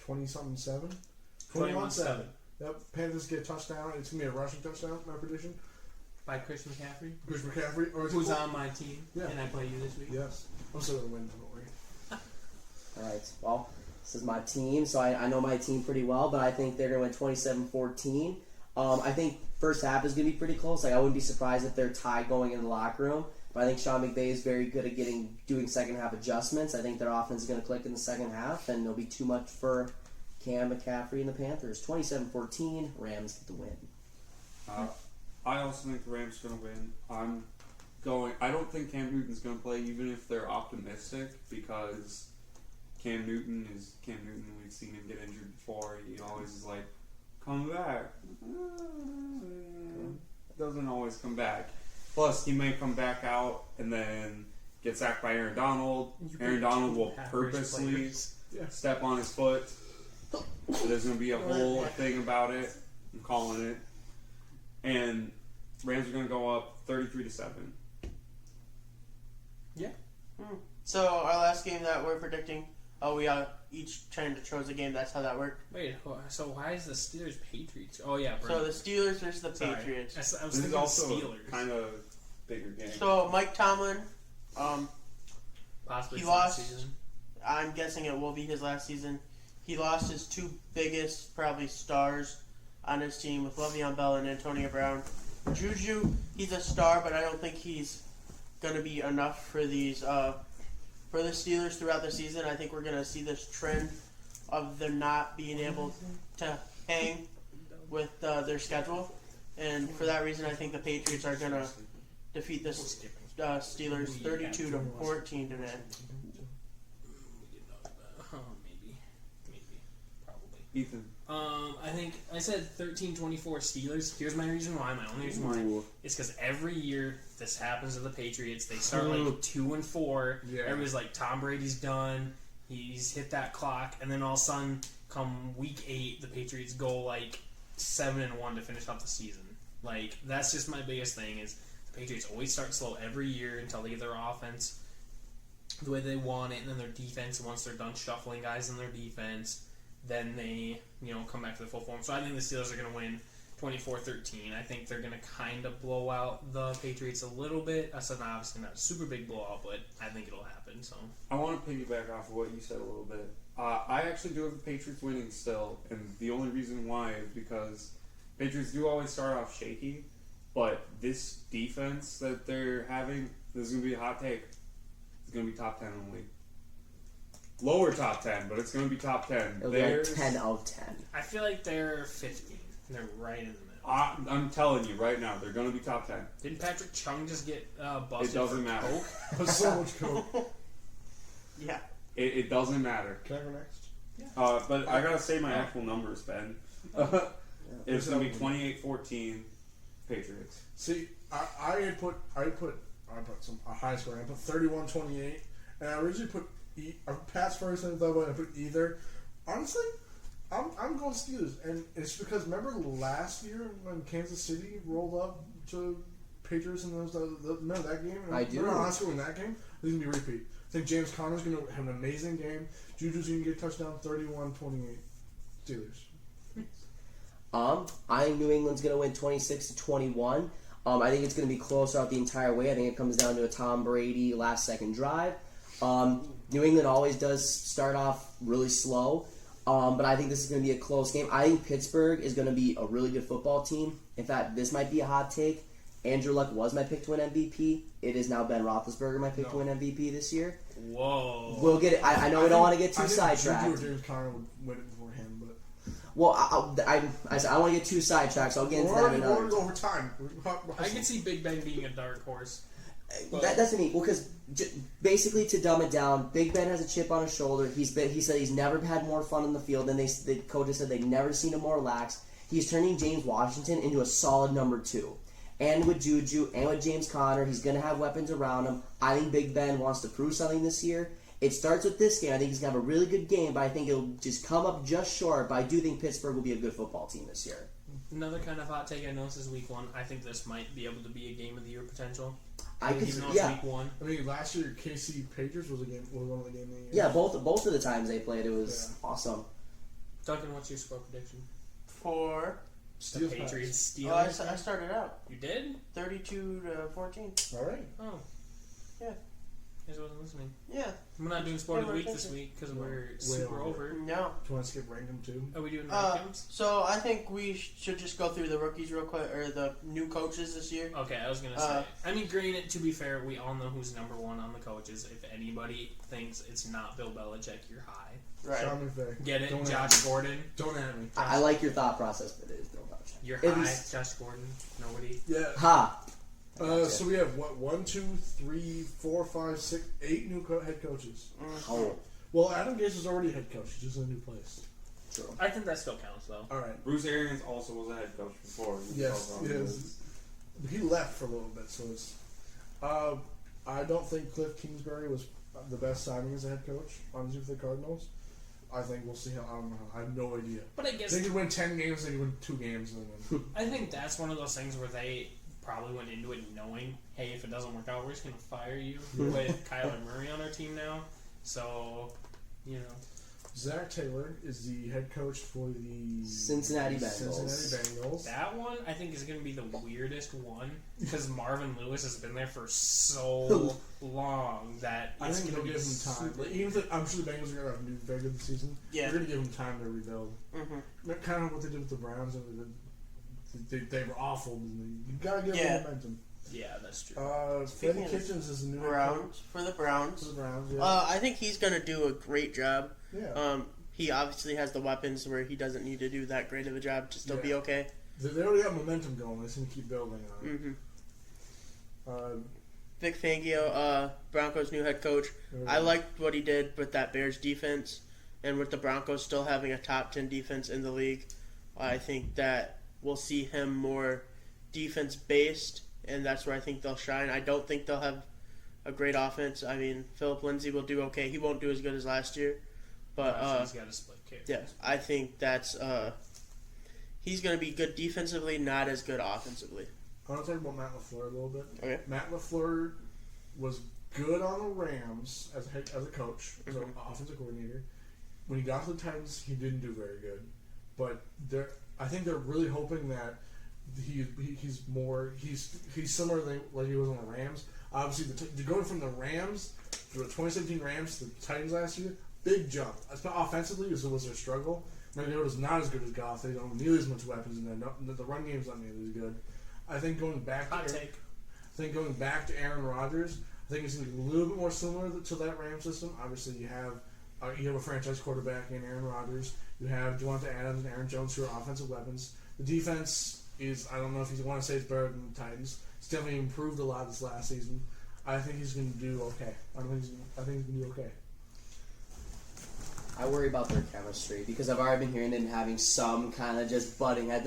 20-something 7? 21-7. Yep, Panthers get a touchdown. It's going to be a rushing touchdown, my prediction. By Christian McCaffrey, Chris McCaffrey. who's on my team, Yeah. and I play you this week. Yes. I'm still going to win, don't worry. Alright, well, this is my team, so I know my team pretty well, but I think they're going to win 27-14. I think first half is going to be pretty close. I wouldn't be surprised if they're tied going in the locker room, but I think Sean McVay is very good at doing second half adjustments. I think their offense is going to click in the second half, and there'll be too much for Cam McCaffrey and the Panthers. 27-14, Rams get the win. I also think the Rams are going to win. I don't think Cam Newton's going to play, even if they're optimistic, because Cam Newton is Cam Newton. We've seen him get injured before. He always is like, come back. Doesn't always come back. Plus, he may come back out and then get sacked by Aaron Donald. Aaron Donald will purposely step on his foot. So there's going to be a whole thing about it. I'm calling it. and Rams are going to go up 33-7. So our last game that we're predicting, we each trying to chose a game. That's how that worked. Wait, so why is the Steelers Patriots? Oh yeah, So the Steelers versus the Sorry. Patriots. I was This is thinking also Steelers. kind of bigger game. So Mike Tomlin, Possibly he his last lost. season. I'm guessing it will be his last season. He lost his two biggest, probably, stars on his team with Le'Veon Bell and Antonio Brown. Juju, he's a star, but I don't think he's going to be enough for these for the Steelers throughout the season. I think we're going to see this trend of them not being able to hang with their schedule. And for that reason, I think the Patriots are going to defeat the Steelers 32-14 today. Maybe, probably. Ethan. I think I said 13-24 Steelers. Here's my reason why. My only reason why is because every year this happens to the Patriots. They start like 2-4. Yeah. Everybody's like, Tom Brady's done. He's hit that clock, and then all of a sudden, come week 8, the Patriots go like 7-1 to finish off the season. Like that's just my biggest thing is the Patriots always start slow every year until they get their offense the way they want it, and then their defense. Once they're done shuffling guys in their defense, then they come back to the full form. So I think the Steelers are going to win 24-13. I think they're going to kind of blow out the Patriots a little bit. I said obviously not a super big blowout, but I think it'll happen. So I want to piggyback off of what you said a little bit. I actually do have the Patriots winning still, and the only reason why is because Patriots do always start off shaky, but this defense that they're having, this is going to be a hot take. It's going to be top 10 in the league. Lower top 10, but it's going to be top 10. It'll be like 10 out of 10. I feel like they're 15. They're right in the middle. I'm telling you right now, they're going to be top 10. Didn't Patrick Chung just get busted? It doesn't for matter. coke? There's so much coke. Yeah. It doesn't matter. Can I go next? But I got to say my actual numbers, Ben. It's going to be 28-14 Patriots. See, I put some a high score. I put 31-28, and I originally put I passed first and I thought about it, I put either. Honestly, I'm going Steelers, and it's because remember last year when Kansas City rolled up to Patriots and remember that game? I do. Remember high school in that game? This is gonna be a repeat. I think James Conner's gonna have an amazing game. Juju's gonna get a touchdown. 31-28 Steelers. I think New England's going to win 26-21. I think it's going to be close throughout the entire way. I think it comes down to a Tom Brady last-second drive. New England always does start off really slow, but I think this is going to be a close game. I think Pittsburgh is going to be a really good football team. In fact, this might be a hot take. Andrew Luck was my pick to win MVP. It is now Ben Roethlisberger my pick to win MVP this year. Whoa. We'll get it. I know we don't want to get too sidetracked. Juju or James Conner would win it before him, but Well, I said I don't want to get too sidetracked, so I'll get into that we're another already over time. I can see Big Ben being a dark horse. That doesn't mean because basically to dumb it down, Big Ben has a chip on his shoulder. He said he's never had more fun in the field, and the coaches said they've never seen him more relaxed. He's turning James Washington into a solid number 2, and with Juju and with James Conner, he's going to have weapons around him. I think Big Ben wants to prove something this year. It starts with this game. I think he's going to have a really good game, but I think it'll just come up just short. But I do think Pittsburgh will be a good football team this year. Another kind of hot take I know this is week 1. I think this might be able to be a game of the year potential. I could, Even though it's yeah, week 1. I mean, last year KC Patriots was one of the games. yeah. Both of the times they played, it was awesome. Duncan, what's your score prediction? For The Steelers Patriots oh, I Steelers. started out You did? 32-14. All right. Oh. Yeah. You guys wasn't listening. Yeah. We're not doing sport of the we're week this listening. week because No. we're Way super over. No. Do you want to skip random too? Are we doing rankings? So I think we should just go through the rookies real quick, or the new coaches this year. Okay, I was gonna say. I mean, granted, to be fair, we all know who's number 1 on the coaches. If anybody thinks it's not Bill Belichick, you're high. Right. Sean McVay. Get it, Don't Josh at me. Gordon. Don't at me. I like your thought process, but it is Bill Belichick. You're At high, least- Josh Gordon. Nobody. Yeah. Ha! So we have what 1, 2, 3, 4, 5, 6, 8 new head coaches. Oh, Well, Adam Gase was already head coach, just in a new place. true. I think that still counts, though. All right. Bruce Arians also was a head coach before. Yes. He left for a little bit, so it's. I don't think Cliff Kingsbury was the best signing as a head coach, honestly, for the Cardinals. I think we'll see how. I don't know. I have no idea. But I guess They could win 10 games. They could win 2 games. And then I think that's one of those things where they probably went into it knowing, hey, if it doesn't work out, we're just going to fire you with Kyler Murray on our team now. So, you know. Zach Taylor is the head coach for the Cincinnati Bengals. That one, I think, is going to be the weirdest one because Marvin Lewis has been there for so long that I it's think they'll going to give be him time. super Like, even if I'm sure the Bengals are going to do very good this season. Yeah. They're going to give him time to rebuild. Mm-hmm. Kind of what they did with the Browns. They were awful. And you got to give them momentum. Yeah, that's true. Freddie Kitchens is the new Browns for the Browns. For the Browns, yeah. I think he's going to do a great job. Yeah. He obviously has the weapons where he doesn't need to do that great of a job to still be okay. They already got momentum going. They just need to keep building on it. Mm-hmm. Vic Fangio, Broncos' new head coach. I liked what he did with that Bears defense, and with the Broncos still having a top 10 defense in the league. I think that we'll see him more defense-based, and that's where I think they'll shine. I don't think they'll have a great offense. I mean, Philip Lindsay will do okay. He won't do as good as last year. But he's got a split kick. Yeah, I think that's he's going to be good defensively, not as good offensively. I want to talk about Matt LaFleur a little bit. Okay. Matt LaFleur was good on the Rams as a coach, as an offensive coordinator. When he got to the Titans, he didn't do very good. But I think they're really hoping that he's similar to like he was on the Rams. Obviously, going from the Rams to the 2017 Rams to the Titans last year. Big jump. Offensively, was their struggle. Mariota's not as good as Goff. They don't have nearly as much weapons, and the run game's not nearly as good. I think going back to Aaron Rodgers, I think it's going to be a little bit more similar to that Rams system. Obviously, you have a franchise quarterback in Aaron Rodgers. You have Devonta Adams and Aaron Jones, who are offensive weapons. The defense is, I don't know if you want to say it's better than the Titans. It's definitely improved a lot this last season. I think he's going to do okay. I think he's going to do okay. I worry about their chemistry because I've already been hearing them having some kind of just butting heads.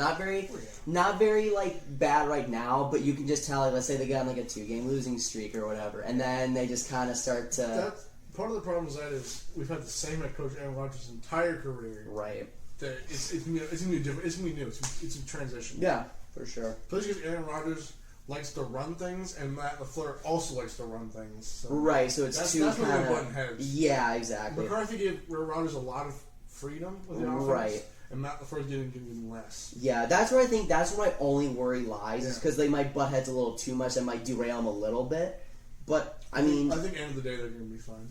Not very like bad right now, but you can just tell. Like, let's say they got on like a 2-game losing streak or whatever, and then they just kind of start to. That's part of the problem is we've had the same head coach Aaron Rodgers' entire career. Right. It's gonna be different. It's gonna be new. It's a transition. Yeah, for sure. Plus, because Aaron Rodgers likes to run things, and Matt LaFleur also likes to run things. So right, so it's two that's kind button heads. Yeah, exactly. McCarthy gave Rodgers a lot of freedom with the offense, right? And Matt LaFleur didn't give him less. Yeah, that's where my only worry lies is because they might butt heads a little too much and might derail them a little bit. But I think at the end of the day they're going to be fine.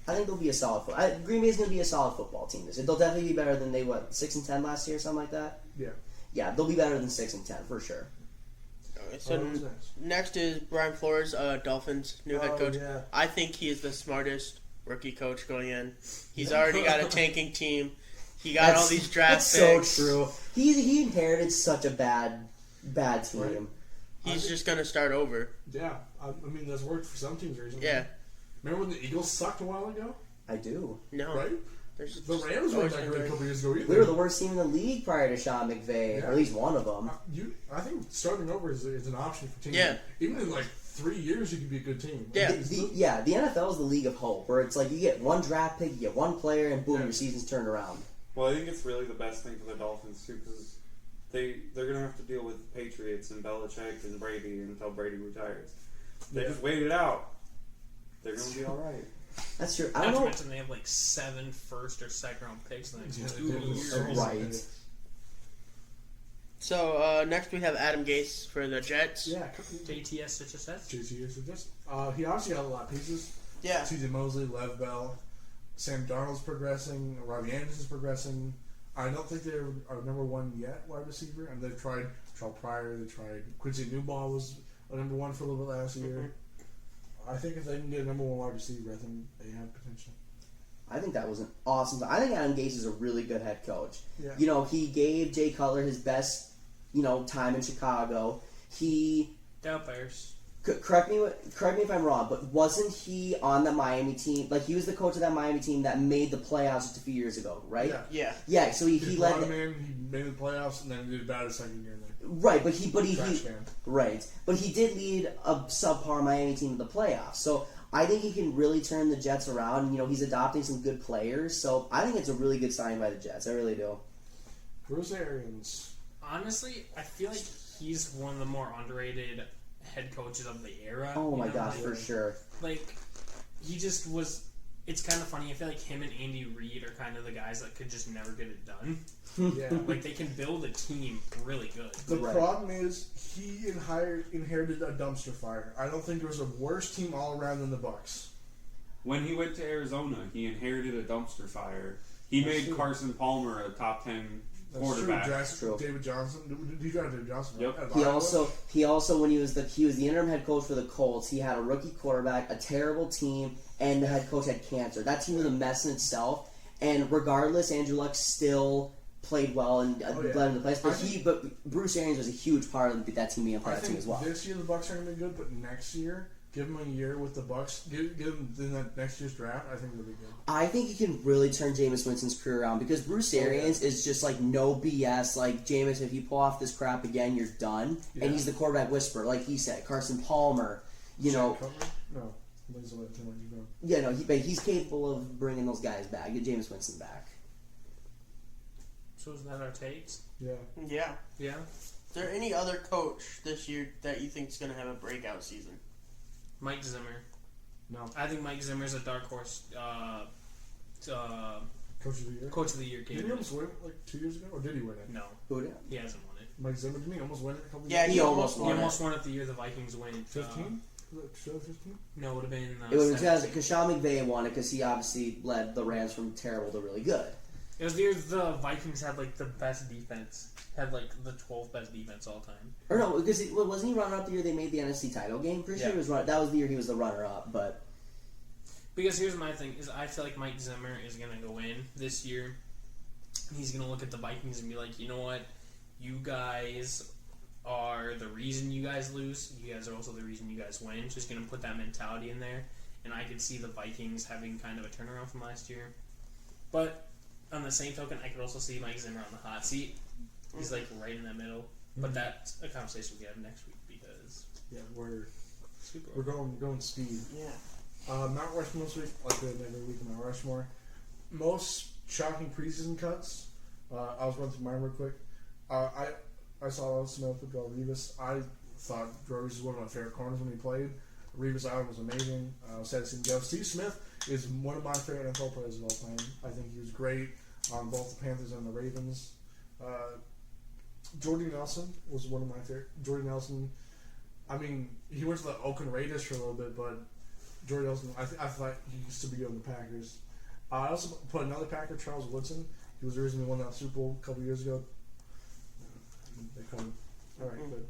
I think they'll be a solid. Green Bay's going to be a solid football team. They'll definitely be better than they 6-10 last year, something like that. Yeah, they'll be better than 6-10 for sure. Okay, so next is Brian Flores, Dolphins' new head coach. Yeah. I think he is the smartest rookie coach going in. He's already got a tanking team. He got all these draft picks. That's so true. He inherited such a bad team. Right. He's just going to start over. Yeah, I mean that's worked for some teams recently. Yeah. Remember when the Eagles sucked a while ago? I do. No. Right? The Rams weren't that great a couple years ago either. We were the worst team in the league prior to Sean McVay, or at least one of them. I think starting over is an option for teams. Yeah. Even in like 3 years, you could be a good team. Yeah. The NFL is the league of hope, where it's like you get one draft pick, you get one player, and boom, your season's turned around. Well, I think it's really the best thing for the Dolphins too, because they're going to have to deal with the Patriots and Belichick and Brady until Brady retires. They just wait it out. They're going to be all right. That's true. Not to mention they have like 7 first or second round picks in the next 2 years. Right. So next we have Adam Gase for the Jets. Yeah. JTS he obviously got a lot of pieces. Yeah. C.J. Mosley, Lev Bell, Sam Darnold's progressing, Robbie Anderson's progressing. I don't think they're number one yet wide receiver. And they've tried Charles Pryor, they tried Quincy Newball was a number one for a little bit last year. I think if they can get a number one wide receiver, I think they have potential. I think that was an awesome. I think Adam Gase is a really good head coach. Yeah. You know, he gave Jay Cutler his best, time in Chicago. Bears. Correct me if I'm wrong, but wasn't he on the Miami team? Like, he was the coach of that Miami team that made the playoffs just a few years ago, right? Yeah. Yeah. So he led. He made the playoffs and then did bad his second year. Right, but he Trash can. right, but he did lead a subpar Miami team to the playoffs. So I think he can really turn the Jets around. You know, he's adopting some good players, so I think it's a really good signing by the Jets. I really do. Bruce Arians. Honestly, I feel like he's one of the more underrated head coaches of the era. Oh my you know? gosh, Like, for sure. Like, he just was. It's kind of funny. I feel like him and Andy Reid are kind of the guys that could just never get it done. Yeah. Like, they can build a team really good. The Right. problem is he inherited a dumpster fire. I don't think there was a worse team all around than the Bucks. When he went to Arizona, he inherited a dumpster fire. He That's made true. Carson Palmer a top 10 That's quarterback. true. Draft True. David Johnson. He drafted David Johnson. Yep. At He Iowa. also when he was the interim head coach for the Colts, he had a rookie quarterback, a terrible team, and the head coach had cancer. That team was a mess in itself. And regardless, Andrew Luck still played well and Oh, yeah. led him to place. But I but Bruce Arians was a huge part of that team being a I part of that team think as well. this year the Bucks are going to be good, but next year, give him a year with the Bucks. Give him in that next year's draft. I think they'll be good. I think he can really turn Jameis Winston's career around because Bruce Arians is just like no BS. Like, Jameis, if you pull off this crap again, you're done. Yeah. And he's the quarterback whisperer, like he said. Carson Palmer, you know, Cutler? No. Somebody's away too much. You know. yeah, no, but he's capable of bringing those guys back. Get Jameis Winston back. So is that our takes? Yeah. Yeah. Yeah. Is there any other coach this year that you think is going to have a breakout season? Mike Zimmer. No. I think Mike Zimmer's a dark horse. Coach of the year. Coach of the year Did he candidate. almost win it like 2 years ago, or did he win it? No, Who did? he hasn't won it. Mike Zimmer, didn't he almost win it a couple Yeah, years he ago? almost He won almost it. won it the year the Vikings went. 15? Was it 2015? No, it would have been. It was 17. because Sean McVay won it because he obviously led the Rams from terrible to really good. It was the year the Vikings had like the best defense. Had like the 12th best defense all time. Or no, because wasn't he runner up the year they made the NFC title game? Pretty sure Yeah. he was that was the year he was the runner up. But Because here's my thing: is I feel like Mike Zimmer is gonna go in this year. He's gonna look at the Vikings and be like, you know what, you guys are the reason you guys lose. You guys are also the reason you guys win. Just gonna put that mentality in there, and I could see the Vikings having kind of a turnaround from last year. But on the same token, I could also see Mike Zimmer on the hot seat. He's like right in the middle. But that's a conversation we have next week because Yeah, we're Super. going speed. Yeah. Mount Rushmore this week, like we have every week in Mount Rushmore. Most shocking preseason cuts. I was running through mine real quick. I saw Smith with Joe Revis. I thought Joe Revis was one of my favorite corners when he played. Revis Island was amazing. Sad to see him go. Steve Smith is one of my favorite NFL players of all time. I think he was great on both the Panthers and the Ravens. Jordy Nelson was one of my favorite. Jordy Nelson, I mean, he went to the Oakland Raiders for a little bit, but Jordy Nelson, I thought he used to be on the Packers. I also put another Packer, Charles Woodson. He was the reason they won that Super Bowl a couple years ago. They cut him. All right, good.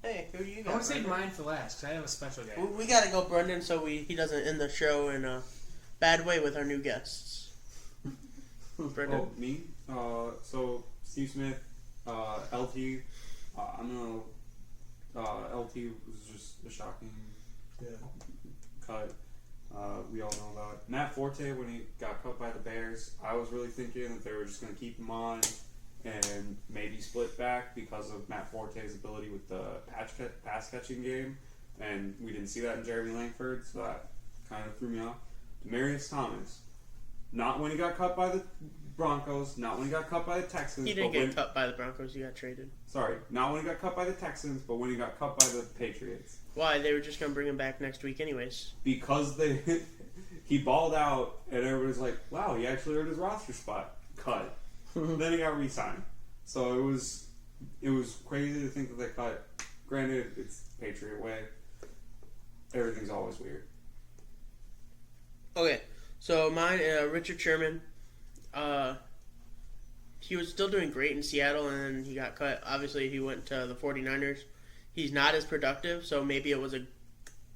Hey, who do you I got? want to save Brendan? mine for last because I have a special guy. We got to go, Brendan, so he doesn't end the show in a bad way with our new guests. Brendan. Oh, me? So Steve Smith, LT. I'm gonna. LT was just a shocking Yeah. cut. We all know about it. Matt Forte, when he got cut by the Bears, I was really thinking that they were just going to keep him on and maybe split back because of Matt Forte's ability with the pass catching game, and we didn't see that in Jeremy Langford, so that kind of threw me off. Demarius Thomas, not when he got cut by the Broncos, not when he got cut by the Texans. He didn't but when, get cut by the Broncos. He got traded. Sorry, not when he got cut by the Texans, but when he got cut by the Patriots. Why? They were just going to bring him back next week anyways. Because he balled out, and everybody's like, wow, he actually earned his roster spot cut. Then he got re-signed. So it was crazy to think that they cut. Granted, it's Patriot way. Everything's always weird. Okay, so mine, Richard Sherman. He was still doing great in Seattle, and then he got cut. Obviously, he went to the 49ers. He's not as productive, so maybe it was a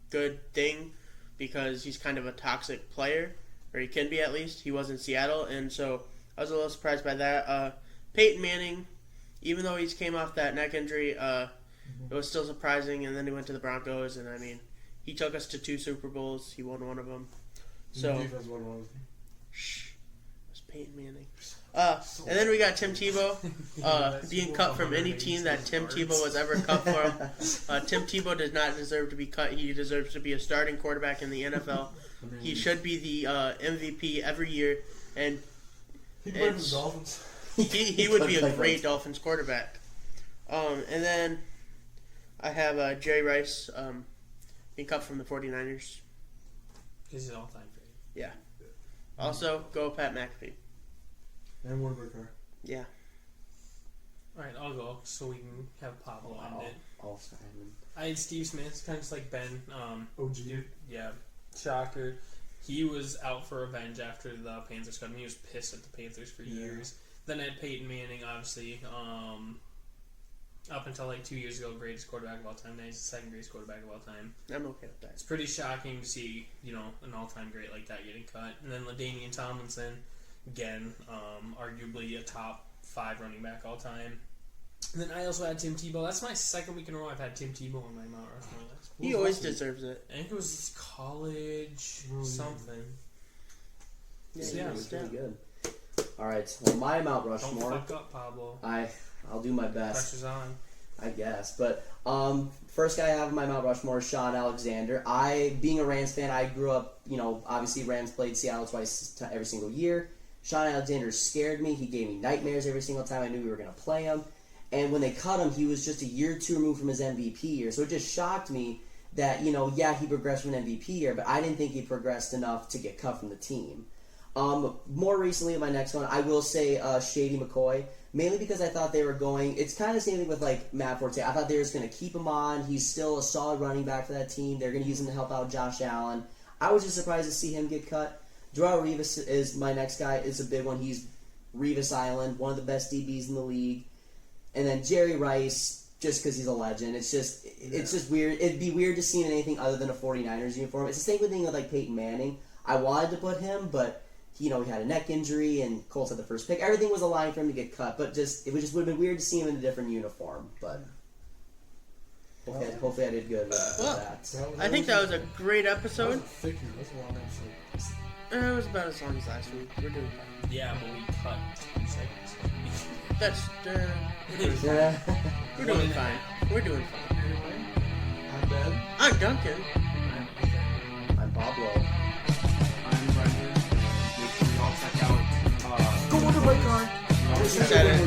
good thing because he's kind of a toxic player, or he can be at least. He was in Seattle, and so I was a little surprised by that. Peyton Manning, even though he's came off that neck injury, it was still surprising, and then he went to the Broncos, and I mean, he took us to 2 Super Bowls. He won one of them. So, Defense won one. shh, it was Peyton Manning. And then we got Tim Tebow being cut from any team that Tim Tebow was ever cut from. Tim Tebow does not deserve to be cut. He deserves to be a starting quarterback in the NFL. He should be the MVP every year, and He played for the Dolphins. he would be a great Dolphins quarterback. And then I have Jerry Rice being cut from the 49ers. Because he's all-time great. Yeah. Also, go Pat McAfee. And Warren Carr. Yeah. Alright, I'll go so we can have Pablo end it. Also, I had Steve Smith, kind of just like Ben. OG. Yeah, shocker. He was out for revenge after the Panthers cut him. He was pissed at the Panthers for years. Then I had Peyton Manning, obviously. Up until like 2 years ago, greatest quarterback of all time. Now he's the second greatest quarterback of all time. I'm okay with that. It's pretty shocking to see, an all-time great like that getting cut. And then LaDainian Tomlinson, again, arguably a top 5 running back all time. And then I also had Tim Tebow. That's my second week in a row I've had Tim Tebow on my Mount Rushmore list. He always deserves it. I think it was college something. yeah, it was pretty good. All right, well, my Mount Don't Rushmore. fuck up, Pablo. I'll do my best. Pressure's on. I guess. But first guy I have on my Mount Rushmore is Sean Alexander. Being a Rams fan, I grew up, obviously Rams played Seattle twice every single year. Sean Alexander scared me. He gave me nightmares every single time I knew we were going to play him. And when they cut him, he was just a year or two removed from his MVP year. So it just shocked me that, he progressed from an MVP year, but I didn't think he progressed enough to get cut from the team. More recently, my next one, I will say Shady McCoy. Mainly because I thought they were going... It's kind of the same thing with, Matt Forte. I thought they were just going to keep him on. He's still a solid running back for that team. They're going to use him to help out Josh Allen. I was just surprised to see him get cut. Darrelle Revis is my next guy. It's a big one. He's Revis Island, one of the best DBs in the league. And then Jerry Rice, just because he's a legend. It's just weird. It'd be weird to see him in anything other than a 49ers uniform. It's the same thing with, Peyton Manning. I wanted to put him, but... he had a neck injury, and Colts had the first pick. Everything was aligned for him to get cut, but it would have been weird to see him in a different uniform. But hopefully I did good with that. I think that was a great That was episode. a thick one. That's a long episode. It was about as long as last week. We're doing fine. Yeah, but we cut 2 segments. That's we're doing fine. We're doing fine. I'm Ben. I'm Duncan. I'm Pablo. I'm Brendan. Make sure you all check out. Go Wonder Boy Car. You said it.